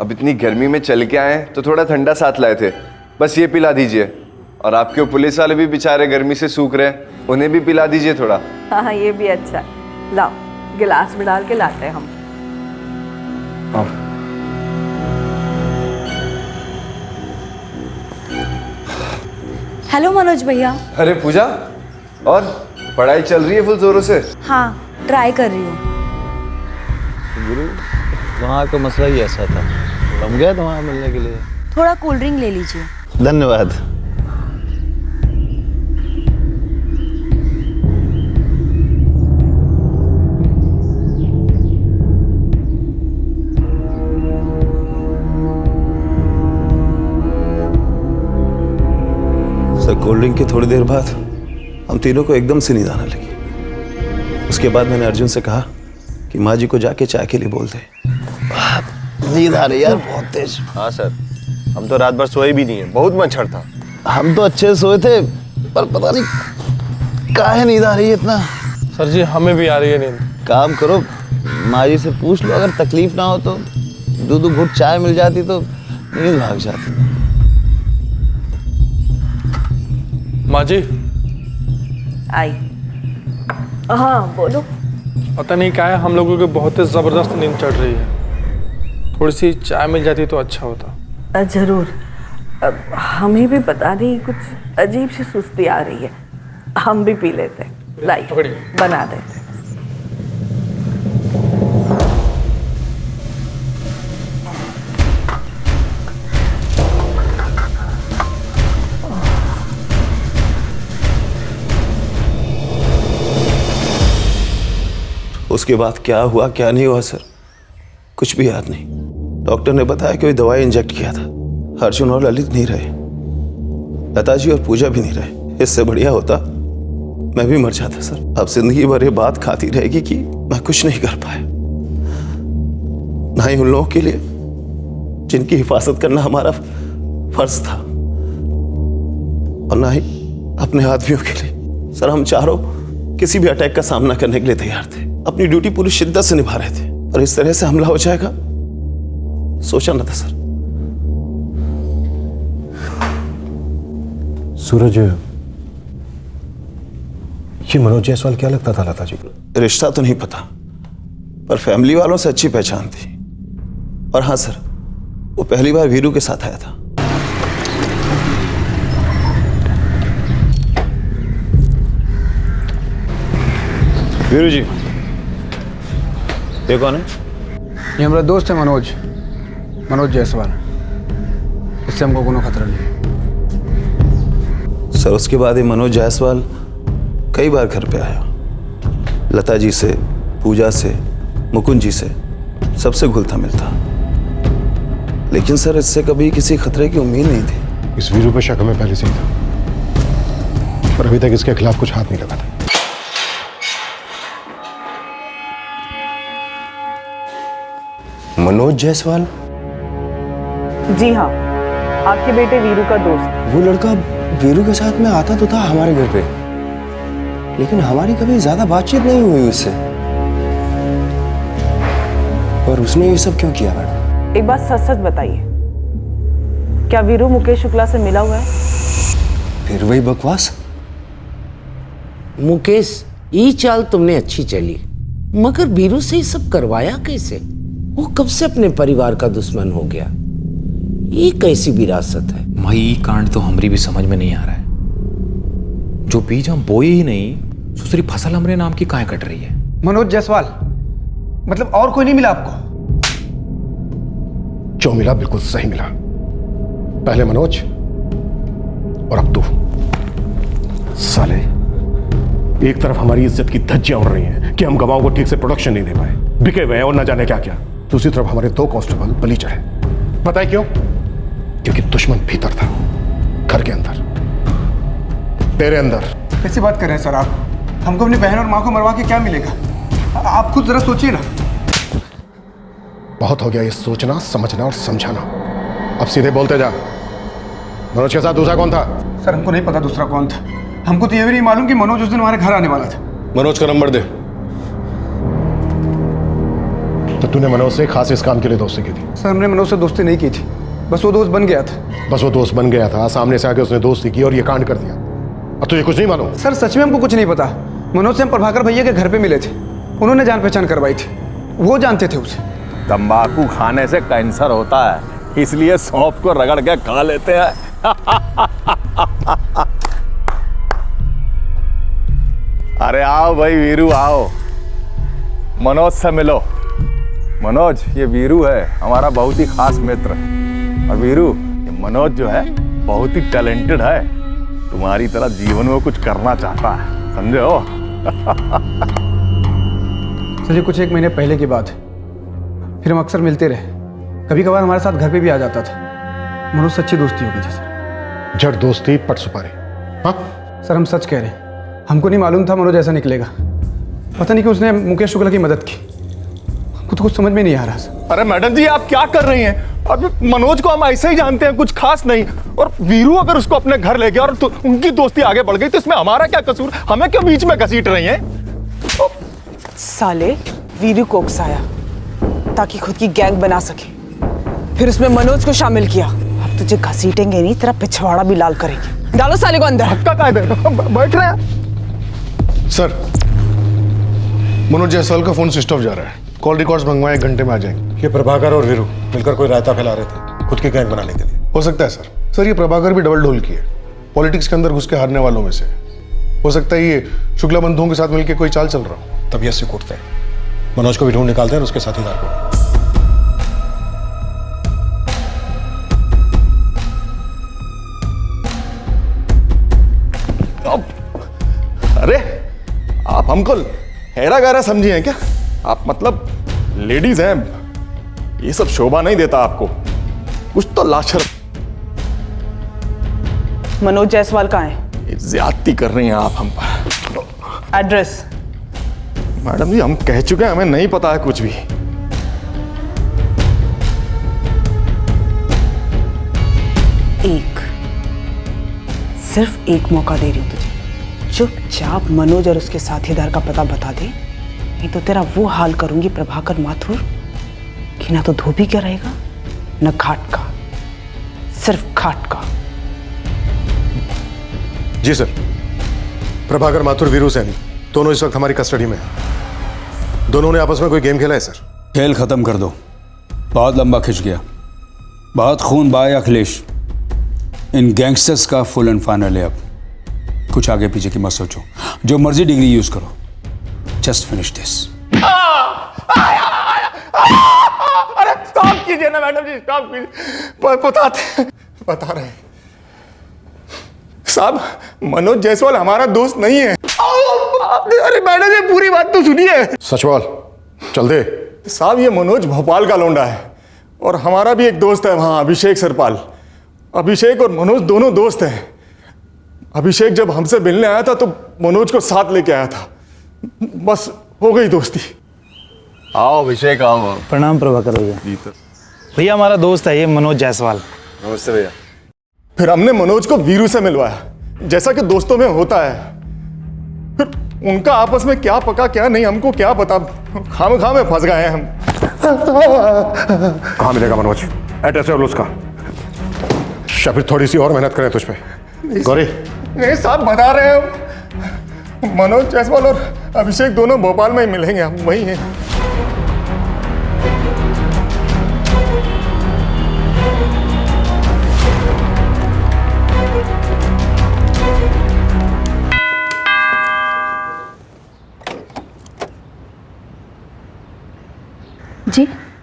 S18: अब इतनी गर्मी में चल के आए तो थोड़ा ठंडा साथ लाए थे, बस ये पिला दीजिए। और आपके पुलिस वाले भी बेचारे गर्मी से सूख रहे हैं, उन्हें भी पिला दीजिए थोड़ा।
S27: हाँ ये भी अच्छा, लाओ गिलास में डाल के लाते हैं हम।
S25: हेलो मनोज भैया।
S18: अरे पूजा, और पढ़ाई चल रही है फुल जोरों से?
S25: हाँ ट्राई कर रही हूँ।
S16: गुरु वहाँ का मसला ही ऐसा था, हम गए तो वहाँ मिलने के लिए।
S25: थोड़ा कोल्ड ड्रिंक ले लीजिए।
S16: धन्यवाद। सर कोल्ड ड्रिंक की थोड़ी देर बाद हम तीनों को एकदम से नींद आने लगी। उसके बाद मैंने अर्जुन से कहा कि माँ जी को जाके चाय के लिए बोल दे। नींद आ रही यार बहुत तेज।
S1: हाँ सर, हम तो रात भर सोए भी नहीं है, बहुत मच्छर था।
S16: हम तो अच्छे सोए थे, पर पता नहीं काहे नींद आ रही है इतना।
S4: सर जी हमें भी आ रही है नींद।
S16: काम करो, माँ जी से पूछ लो, अगर तकलीफ ना हो तो दो घुट चाय मिल जाती तो नींद भाग जाती।
S4: माँ जी
S27: आई। हाँ बोलो।
S4: पता नहीं क्या है, हम लोगों को बहुत ही जबरदस्त नींद चढ़ रही है, थोड़ी सी चाय मिल जाती तो अच्छा होता।
S27: जरूर, हमें भी पता नहीं कुछ अजीब सी सुस्ती आ रही है, हम भी पी लेते। लाई बना देते।
S16: उसके बाद क्या हुआ क्या नहीं हुआ सर, कुछ भी याद नहीं। डॉक्टर ने बताया कि कोई दवाई इंजेक्ट किया था। अर्जुन और ललित नहीं रहे, लता जी और पूजा भी नहीं रहे। इससे बढ़िया होता मैं भी मर जाता सर। अब जिंदगी भर ये बात खाती रहेगी कि मैं कुछ नहीं कर पाया, ना ही उन लोगों के लिए जिनकी हिफाजत करना हमारा फर्ज था, और ना ही अपने आदमियों के लिए। सर हम चारों किसी भी अटैक का सामना करने के लिए तैयार थे, अपनी ड्यूटी पूरी शिद्दत से निभा रहे थे, और इस तरह से हमला हो जाएगा सोचा न था सर।
S8: सूरज, ये मनोज जायसवाल क्या लगता था लता जी को?
S16: रिश्ता तो नहीं पता, पर फैमिली वालों से अच्छी पहचान थी। और हाँ सर, वो पहली बार वीरू के साथ आया था।
S14: वीरू जी,
S16: ये कौन है?
S14: ये हमारा दोस्त है मनोज जायसवाल। इससे हमको कोनो खतरा नहीं।
S16: सर उसके बाद ये मनोज जायसवाल कई बार घर पे आया, लता जी से, पूजा से, मुकुंद जी से, सबसे घुलता मिलता। लेकिन सर इससे कभी किसी खतरे की उम्मीद नहीं थी।
S8: इस वीरू पे शक हमें पहले से ही था, पर अभी तक इसके खिलाफ कुछ हाथ नहीं लगा था।
S1: मनोज जायसवाल?
S15: जी हाँ, आपके बेटे वीरू का दोस्त।
S1: वो लड़का वीरू के साथ में आता तो था हमारे घर पे, लेकिन हमारी कभी ज्यादा बातचीत नहीं हुई उससे। और उसने ये सब क्यों किया मैडम?
S15: एक बात सच सच बताइए, क्या वीरू मुकेश शुक्ला से मिला हुआ है?
S1: फिर वही बकवास।
S21: मुकेश, ये चाल तुमने अच्छी चली, मगर वीरू से ये सब करवाया कैसे? वो कब से अपने परिवार का दुश्मन हो गया? ये कैसी विरासत है?
S5: भाई कांड तो हमारी भी समझ में नहीं आ रहा है। जो बीज हम बोए ही नहीं, दूसरी फसल हमारे नाम की काहे कट रही है?
S14: मनोज जायसवाल, मतलब और कोई नहीं मिला आपको?
S8: जो मिला बिल्कुल सही मिला। पहले मनोज और अब तू। साले, एक तरफ हमारी इज्जत की धज्जियां उड़ रही हैं कि हम गवाहों को ठीक से प्रोडक्शन नहीं दे पाए, बिके हुए हैं और ना जाने क्या क्या। दूसरी तरफ हमारे 2 कांस्टेबल बलि चढ़े। पता है क्यों? क्योंकि दुश्मन भीतर था, घर के अंदर, तेरे अंदर।
S14: कैसी बात कर रहे हैं सर आप? हमको अपनी बहन और माँ को मरवा के क्या मिलेगा? आप खुद जरा सोचिए ना।
S8: बहुत हो गया ये सोचना, समझना और समझाना। अब सीधे बोलते जा। मनोज के साथ दूसरा कौन था?
S14: सर हमको नहीं पता दूसरा कौन था। हमको तो ये भी नहीं मालूम कि मनोज उस दिन हमारे घर आने वाला था।
S10: मनोज का नंबर दे।
S8: तो तूने मनोज से खास इस काम के लिए दोस्ती की थी?
S14: सर हमने मनोज से दोस्ती नहीं की थी, बस वो दोस्त बन गया था।
S8: बस वो दोस्त बन गया था, सामने से आके उसने दोस्ती की और ये कांड कर दिया। अब तुझे कुछ नहीं मालूम?
S14: सर सच में हमको कुछ नहीं पता। मनोज से हम प्रभाकर भैया के घर पे मिले थे, उन्होंने जान पहचान करवाई थी, वो जानते थे उसे।
S16: तंबाकू खाने से कैंसर होता है, इसलिए सौंफ को रगड़ के खा लेते हैं। अरे आओ भाई वीरू आओ, मनोज से मिलो। मनोज ये वीरू है हमारा बहुत ही खास मित्र, और वीरू ये मनोज जो है बहुत ही टैलेंटेड है, तुम्हारी तरह जीवन में कुछ करना चाहता है, समझो।
S14: सर ये कुछ 1 महीने पहले की बात है, फिर हम अक्सर मिलते रहे, कभी कभार हमारे साथ घर पे भी आ जाता था। मनोज से अच्छी दोस्ती हो गई थी सर।
S8: जड़ दोस्ती पट सुपारी। हाँ
S14: सर हम सच कह रहे हैं, हमको नहीं मालूम था मनोज ऐसा निकलेगा। पता नहीं कि उसने मुकेश शुक्ला की मदद की, हमको तो कुछ समझ में नहीं आ रहा सर।
S16: अरे मैडम जी आप क्या कर रही हैं? अब मनोज को हम ऐसे ही जानते हैं, कुछ खास नहीं, और वीरू अगर उसको अपने घर ले गया और तो उनकी दोस्ती आगे बढ़ गई तो इसमें हमारा क्या कसूर? हमें क्यों बीच में घसीट रही हैं?
S15: साले वीरू को उकसाया ताकि खुद की गैंग बना सके, फिर उसमें मनोज को शामिल किया। अब तुझे घसीटेंगे नहीं, तेरा पिछवाड़ा भी लाल करेंगे। डालो साले को अंदर।
S16: बैठ रहे हैं
S10: सर। मनोज जायसवाल का फोन स्विच ऑफ जा रहा है, कॉल रिकॉर्ड्स मंगवाए 1 घंटे में आ जाएंगे।
S8: ये प्रभाकर और वीरू मिलकर कोई रायता फैला रहे थे खुद की गैंग बनाने के लिए।
S10: हो सकता है सर। सर ये प्रभाकर भी डबल ढोल की है, पॉलिटिक्स के अंदर घुस के हारने वालों में से। हो सकता है ये शुक्ला बंधुओं के साथ मिलकर कोई चाल चल रहा हो।
S8: तबीयत से कूटते हैं, मनोज को भी ढूंढ निकालते हैं और उसके साथीदार को।
S16: अरे आप हमको हैरा गहरा समझी हैं क्या? आप मतलब लेडीज हैं, ये सब शोभा नहीं देता आपको, कुछ तो लाशर।
S15: मनोज जायसवाल कहाँ है?
S16: ज्यादती कर रही हैं आप हम पर।
S15: एड्रेस?
S16: मैडम जी हम कह चुके हैं, हमें नहीं पता है कुछ भी।
S15: सिर्फ एक मौका दे रही हूँ तुझे, चुपचाप मनोज और उसके साथीदार का पता बता दे, नहीं तो तेरा वो हाल करूंगी प्रभाकर माथुर कि ना तो धोबी क्या रहेगा न घाट का, सिर्फ घाट का।
S8: जी सर। प्रभाकर माथुर, वीरू सैनी दोनों इस वक्त हमारी कस्टडी में हैं। दोनों ने आपस में कोई गेम खेला है सर?
S9: खेल खत्म कर दो, बहुत लंबा खिंच गया, बहुत खून बहाया अखिलेश। इन गैंगस्टर्स का फुल एंड फाइनल है। अब कुछ आगे पीछे की मत सोचो, जो मर्जी डिग्री यूज करो, जस्ट फिनिश दिस।
S16: अरे स्टॉप कीजिए ना मैडम जी, स्टॉप कीजिए। बता रहे हैं साहब, मनोज जायसवाल हमारा दोस्त नहीं है। अरे मैडम जी पूरी बात तो सुनिए।
S8: सच बोल, चल दे।
S16: साहब ये मनोज भोपाल का लौंडा है और हमारा भी एक दोस्त है वहां, अभिषेक सरपाल। अभिषेक और मनोज दोनों दोस्त हैं। अभिषेक जब हमसे मिलने आया था तो मनोज को साथ लेके आया था, बस हो गई दोस्ती। आओ अभिषेक आओ।
S6: प्रणाम प्रभाकर भैया। भैया हमारा दोस्त है ये मनोज जायसवाल।
S16: नमस्ते भैया। फिर हमने मनोज को वीरू से मिलवाया, जैसा कि दोस्तों में होता है। फिर उनका आपस में क्या पका क्या नहीं हमको क्या पता, खाम में फंस गए हैं हम।
S8: कहाँ मिलेगा मनोज? एड्रेस है उसका, या फिर थोड़ी सी और मेहनत करें तुझ पे? गौरी
S16: नहीं साहब बता रहे हैं, मनोज जायसवाल और अभिषेक दोनों भोपाल में ही मिलेंगे, हम वही हैं।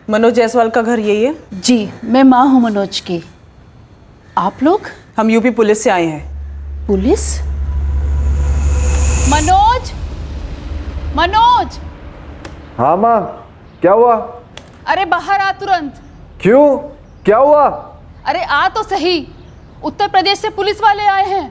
S15: मनोज जायसवाल का घर यही है?
S11: जी, मैं माँ हूँ मनोज की। आप लोग?
S15: हम यूपी पुलिस से आए हैं।
S11: पुलिस? मनोज! मनोज!
S16: हाँ माँ, क्या हुआ?
S11: अरे बाहर आ तुरंत।
S16: क्यों? क्या हुआ?
S11: अरे आ तो सही, उत्तर प्रदेश से पुलिस वाले आए हैं।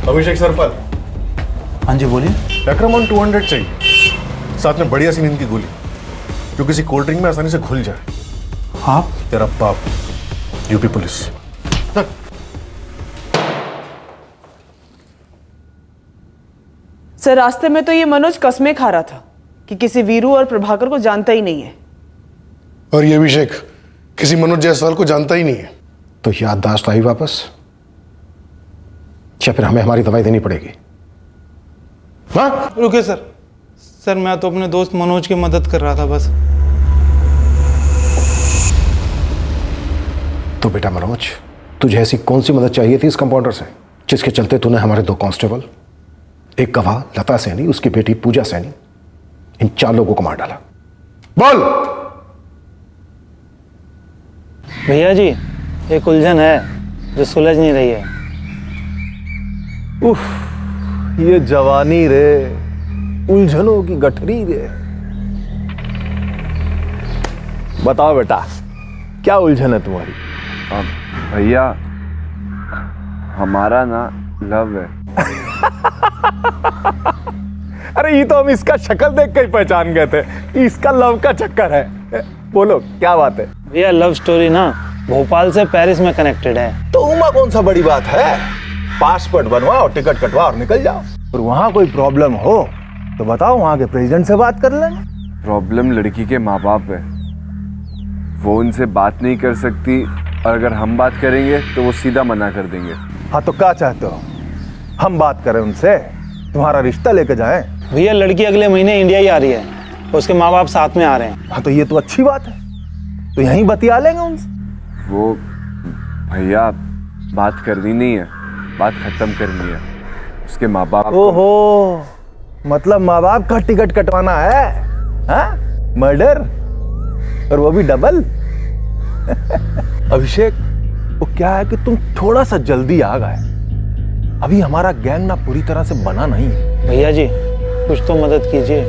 S8: अभिषेक सरपल।
S6: हाँ जी बोलिए।
S8: एक्रामोन 200 चाहिए, साथ में बढ़िया सी नींद की गोली जो किसी कोल्ड ड्रिंक में आसानी से घुल जाए।
S6: हाँ?
S8: तेरा बाप, यूपी पुलिस।
S15: सर, रास्ते में तो ये मनोज कसमें खा रहा था कि किसी वीरू और प्रभाकर को जानता ही नहीं है।
S10: और ये अभिषेक किसी मनोज जायसवाल को जानता ही नहीं है।
S8: तो याददाश्त आई वापस, या फिर हमें हमारी दवाई देनी पड़ेगी? हाँ?
S6: रुके सर। सर मैं तो अपने दोस्त मनोज की मदद कर रहा था बस।
S8: तो बेटा मनोज, तुझे ऐसी कौन सी मदद चाहिए थी इस कंपाउंडर से जिसके चलते तूने हमारे 2 कांस्टेबल, एक गवाह लता सैनी, उसकी बेटी पूजा सैनी, इन 4 लोगों को मार डाला? बोल।
S6: भैया जी, एक उलझन है जो सुलझ नहीं रही है।
S16: उफ, ये जवानी रे, उलझनों की गठरी रे। बताओ बेटा, क्या उलझन है तुम्हारी?
S18: भैया, हमारा ना लव है।
S16: अरे ये तो हम इसका शक्ल देख कर ही पहचान गए थे, इसका लव का चक्कर है। बोलो क्या बात है?
S6: भैया लव स्टोरी ना भोपाल से पेरिस में कनेक्टेड है।
S16: तो उमा कौन सा बड़ी बात है? पासपोर्ट बनवाओ, टिकट कटवाओ और निकल जाओ। और वहां कोई प्रॉब्लम हो तो बताओ, वहां के प्रेसिडेंट से बात कर लेंगे।
S18: प्रॉब्लम लड़की के माँ बाप है, वो उनसे बात नहीं कर सकती, और अगर हम बात करेंगे तो वो सीधा मना कर देंगे।
S16: हाँ तो क्या चाहते हो, हम बात करें उनसे, तुम्हारा रिश्ता लेके जाएं?
S6: भैया लड़की अगले महीने इंडिया ही आ रही है, उसके माँ बाप साथ में आ रहे हैं।
S16: हाँ तो ये तो अच्छी बात है, तो यहीं बतिया लेंगे उनसे।
S18: वो भैया बात करनी नहीं है, बात खत्म करनी है। उसके माँ बाप।
S16: ओहो, मतलब माँ बाप का टिकट कटवाना है? हाँ? मर्डर, और वो भी डबल। अभिषेक, वो क्या है कि तुम थोड़ा सा जल्दी आ गए, अभी हमारा गैंग ना पूरी तरह से बना नहीं है।
S6: भैया जी कुछ तो मदद कीजिए।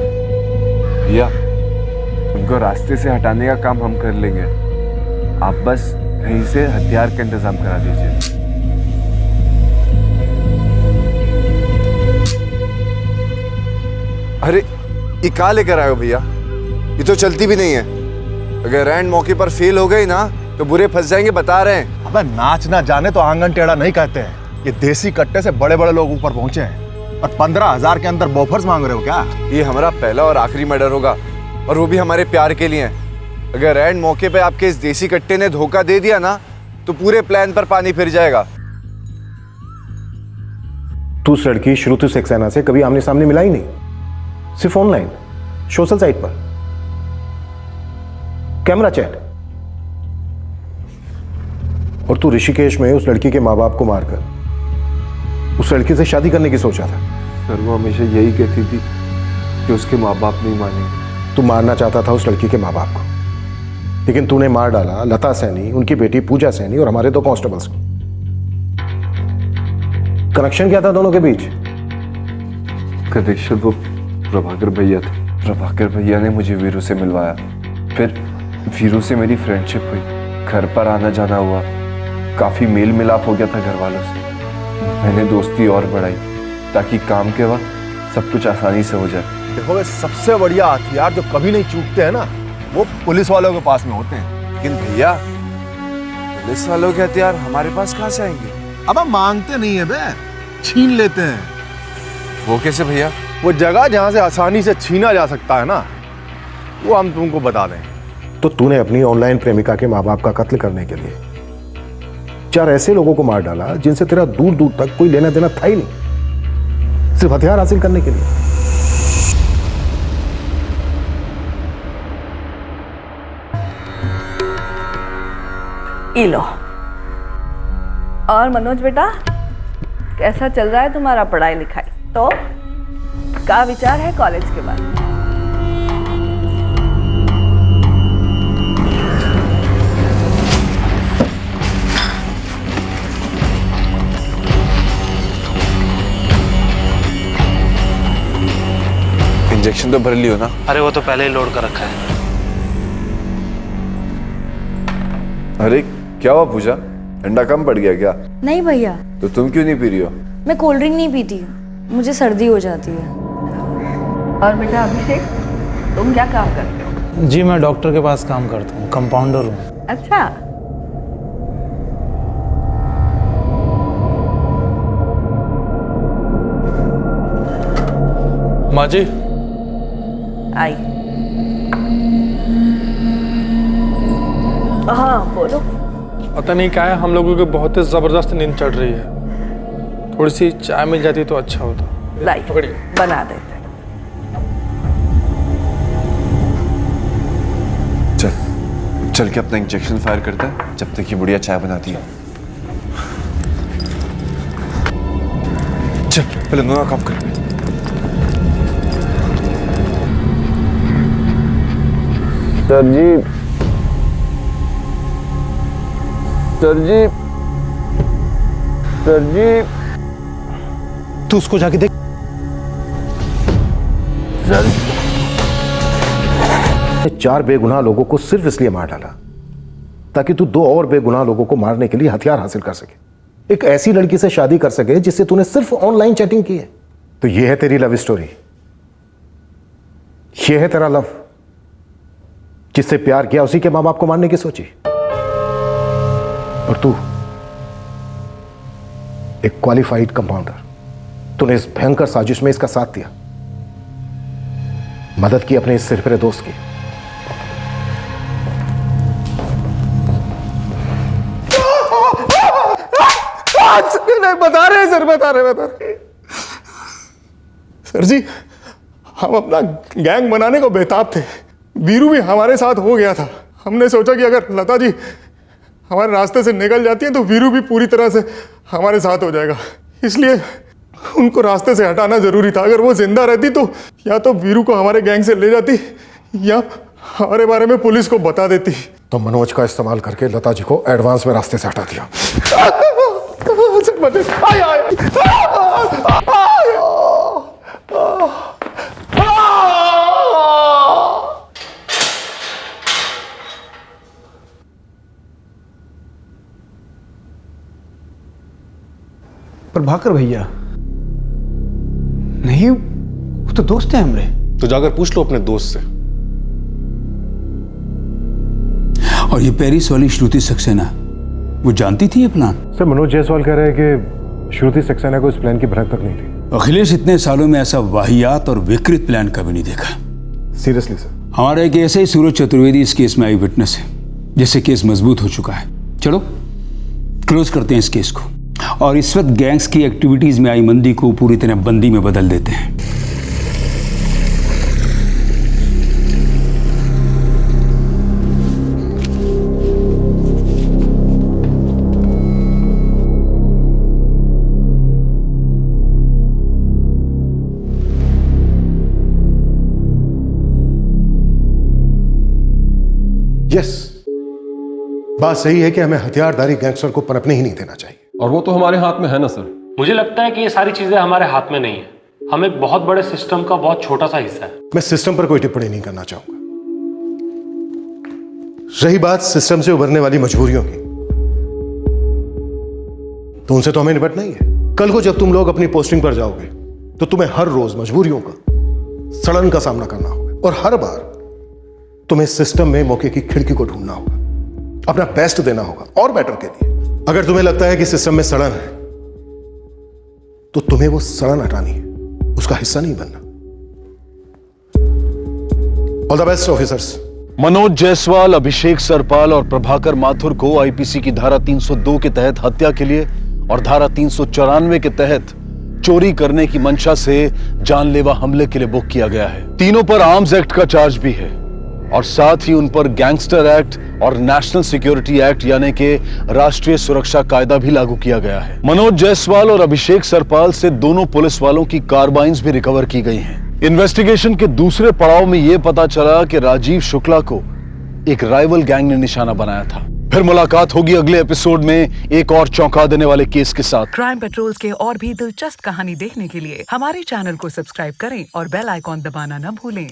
S18: भैया उनको रास्ते से हटाने का काम हम कर लेंगे, आप बस कहीं से हथियार का इंतजाम करा दीजिए।
S12: अरे ये कहाँ लेकर आए हो भैया? ये तो चलती भी नहीं है। अगर रैंड मौके पर फेल हो गई ना तो बुरे फंस जाएंगे, बता रहे हैं।
S16: अबे नाच ना जाने तो आंगन टेढ़ा नहीं कहते हैं। ये देसी कट्टे से बड़े बड़े लोग ऊपर पहुंचे हैं और 15,000 के अंदर बॉफर्स मांग रहे हो क्या?
S12: ये हमारा पहला और आखिरी मर्डर होगा, और वो भी हमारे प्यार के लिए। अगर रैंड मौके पे आपके इस देसी कट्टे ने धोखा दे दिया ना तो पूरे प्लान पर पानी फिर जाएगा।
S8: तू उस लड़की श्रुति सक्सेना से कभी आमने सामने मिला ही नहीं, सिर्फ ऑनलाइन सोशल साइट पर कैमरा चैट। और तू ऋषिकेश में उस लड़की के माँ बाप को मारकर उस लड़की से शादी करने की सोचा था।
S18: सर वो हमेशा यही कहती थी कि उसके माँ बाप नहीं मानेंगे।
S8: तू मारना चाहता था उस लड़की के माँ बाप को, लेकिन तूने मार डाला लता सैनी, उनकी बेटी पूजा सैनी और हमारे 2 कांस्टेबल्स को। कनेक्शन क्या था दोनों के बीच?
S18: कनेक्शन वो प्रभाकर भैया थे। प्रभाकर भैया ने मुझे वीरू से मिलवाया, फिर वीरू से मेरी फ्रेंडशिप हुई, घर पर आना जाना हुआ, काफ़ी मेल मिलाप हो गया था घर वालों से। मैंने दोस्ती और बढ़ाई ताकि काम के वक्त सब कुछ आसानी से हो जाए।
S16: देखो सबसे बढ़िया हथियार जो कभी नहीं चूकते हैं ना, वो पुलिस वालों के पास में होते हैं।
S12: लेकिन भैया पुलिस वालों के हथियार हमारे पास कहाँ से आएंगे?
S16: अब हम मांगते नहीं है बे, छीन लेते हैं।
S12: वो कैसे भैया?
S16: वो जगह जहां से आसानी से छीना जा सकता है ना, वो हम तुमको बता दें।
S8: तो तूने अपनी ऑनलाइन प्रेमिका के माँ बाप का कत्ल करने के लिए 4 ऐसे लोगों को मार डाला जिनसे तेरा दूर दूर तक कोई लेना देना था ही नहीं, सिर्फ हथियार हासिल करने के लिए।
S27: ये लो। और मनोज बेटा, कैसा चल रहा है तुम्हारा पढ़ाई लिखाई? तो क्या विचार है कॉलेज के बारे में?
S12: इंजेक्शन तो भर लियो ना?
S6: अरे वो तो पहले ही लोड कर रखा है।
S18: अरे क्या हुआ पूजा, ठंडा कम पड़ गया क्या?
S25: नहीं भैया,
S18: तो तुम क्यों नहीं पी रही हो?
S25: मैं कोल्ड ड्रिंक नहीं पीती, मुझे सर्दी हो जाती है।
S27: और बेटा अभिषेक, तुम क्या काम करते हो?
S6: जी मैं डॉक्टर के पास काम करता हूँ, कंपाउंडर हूँ।
S27: अच्छा,
S4: माँ जी।
S27: आई। हाँ बोलो।
S4: पता नहीं क्या है, हम लोगों को बहुत ही जबरदस्त नींद चढ़ रही है। थोड़ी सी चाय मिल जाती तो अच्छा होता।
S27: लाई बना देते।
S18: चल के अपना इंजेक्शन फायर करता है जब तक ये बुढ़िया चाय बनाती है। चल पहले दोनों काम कर।
S16: सर जी, सर जी, सर जी,
S8: तू उसको जाके देख।
S16: सर
S8: 4 बेगुनाह लोगों को सिर्फ इसलिए मार डाला ताकि तू 2 और बेगुनाह लोगों को मारने के लिए हथियार हासिल कर सके, एक ऐसी लड़की से शादी कर सके जिससे तूने सिर्फ ऑनलाइन चैटिंग की है। तो ये है तेरी लव स्टोरी, ये है तेरा लव। जिससे प्यार किया उसी के मां बाप को मारने की सोची। और तू एक क्वालिफाइड कंपाउंडर, तूने इस भयंकर साजिश में इसका साथ दिया, मदद की अपने इस सिरफिरे दोस्त की।
S13: नहीं बता रहे सर, बता रहे सर जी, हम अपना गैंग बनाने को बेताब थे। वीरू भी हमारे साथ हो गया था। हमने सोचा कि अगर लता जी हमारे रास्ते से निकल जाती है तो वीरू भी पूरी तरह से हमारे साथ हो जाएगा, इसलिए उनको रास्ते से हटाना जरूरी था। अगर वो जिंदा रहती तो या तो वीरू को हमारे गैंग से ले जाती या हमारे बारे में पुलिस को बता देती।
S8: तो मनोज का इस्तेमाल करके लता जी को एडवांस में रास्ते से हटा दिया।
S14: प्रभाकर भैया नहीं, वो तो दोस्त हैं हमरे।
S1: तो जाकर पूछ लो अपने दोस्त से।
S9: और ये पेरिस वाली श्रुति सक्सेना, वो जानती थी ये प्लान?
S8: सर मनोज जायसवाल कह रहे हैं कि श्रुति सक्सेना को इस प्लान की भनक तक नहीं थी।
S9: अखिलेश इतने सालों में ऐसा वाहियात और विकृत प्लान कभी नहीं देखा।
S8: Seriously sir?
S9: हमारा एक ऐसे ही सूरज चतुर्वेदी इस केस में आई विटनेस है, जिससे केस मजबूत हो चुका है। चलो क्लोज करते हैं इस केस को और इस वक्त गैंग्स की एक्टिविटीज में आई मंदी को पूरी तरह बंदी में बदल देते हैं।
S8: यस, बात सही है कि हमें हथियारधारी गैंगस्टर को पनपने ही नहीं देना चाहिए।
S3: और वो तो हमारे हाथ में है ना सर। मुझे लगता है कि ये सारी चीजें हमारे हाथ में नहीं है, हम एक बहुत बड़े सिस्टम का बहुत छोटा सा हिस्सा है।
S8: मैं सिस्टम पर कोई टिप्पणी नहीं करना चाहूंगा। रही बात सिस्टम से उभरने वाली मजबूरियों की, तो उनसे तो हमें निपटना ही है। कल को जब तुम लोग अपनी पोस्टिंग पर जाओगे तो तुम्हें हर रोज मजबूरियों का, सड़न का सामना करना होगा और हर बार तुम्हें सिस्टम में मौके की खिड़की को ढूंढना होगा, अपना बेस्ट देना होगा और बेटर के लिए। अगर तुम्हें लगता है कि सिस्टम में सड़न है तो तुम्हें वो सड़न हटानी है, उसका हिस्सा नहीं बनना। All the best officers.
S2: Manoj Jaiswal, Abhishek Sarpal और प्रभाकर माथुर को आईपीसी की धारा 302 के तहत हत्या के लिए और धारा 394 के तहत चोरी करने की मंशा से जानलेवा हमले के लिए बुक किया गया है। तीनों पर आर्म्स एक्ट का चार्ज भी है। और साथ ही उन पर गैंगस्टर एक्ट और नेशनल सिक्योरिटी एक्ट यानी कि राष्ट्रीय सुरक्षा कायदा भी लागू किया गया है। मनोज जायसवाल और अभिषेक सरपाल से दोनों पुलिस वालों की कार्बाइन्स भी रिकवर की गई हैं। इन्वेस्टिगेशन के दूसरे पड़ाव में यह पता चला कि राजीव शुक्ला को एक राइवल गैंग ने निशाना बनाया था। फिर मुलाकात होगी अगले एपिसोड में एक और चौंका देने वाले केस के साथ।
S7: क्राइम पेट्रोल के और भी दिलचस्प कहानी देखने के लिए हमारे चैनल को सब्सक्राइब करें और बेल आइकॉन दबाना न भूलें।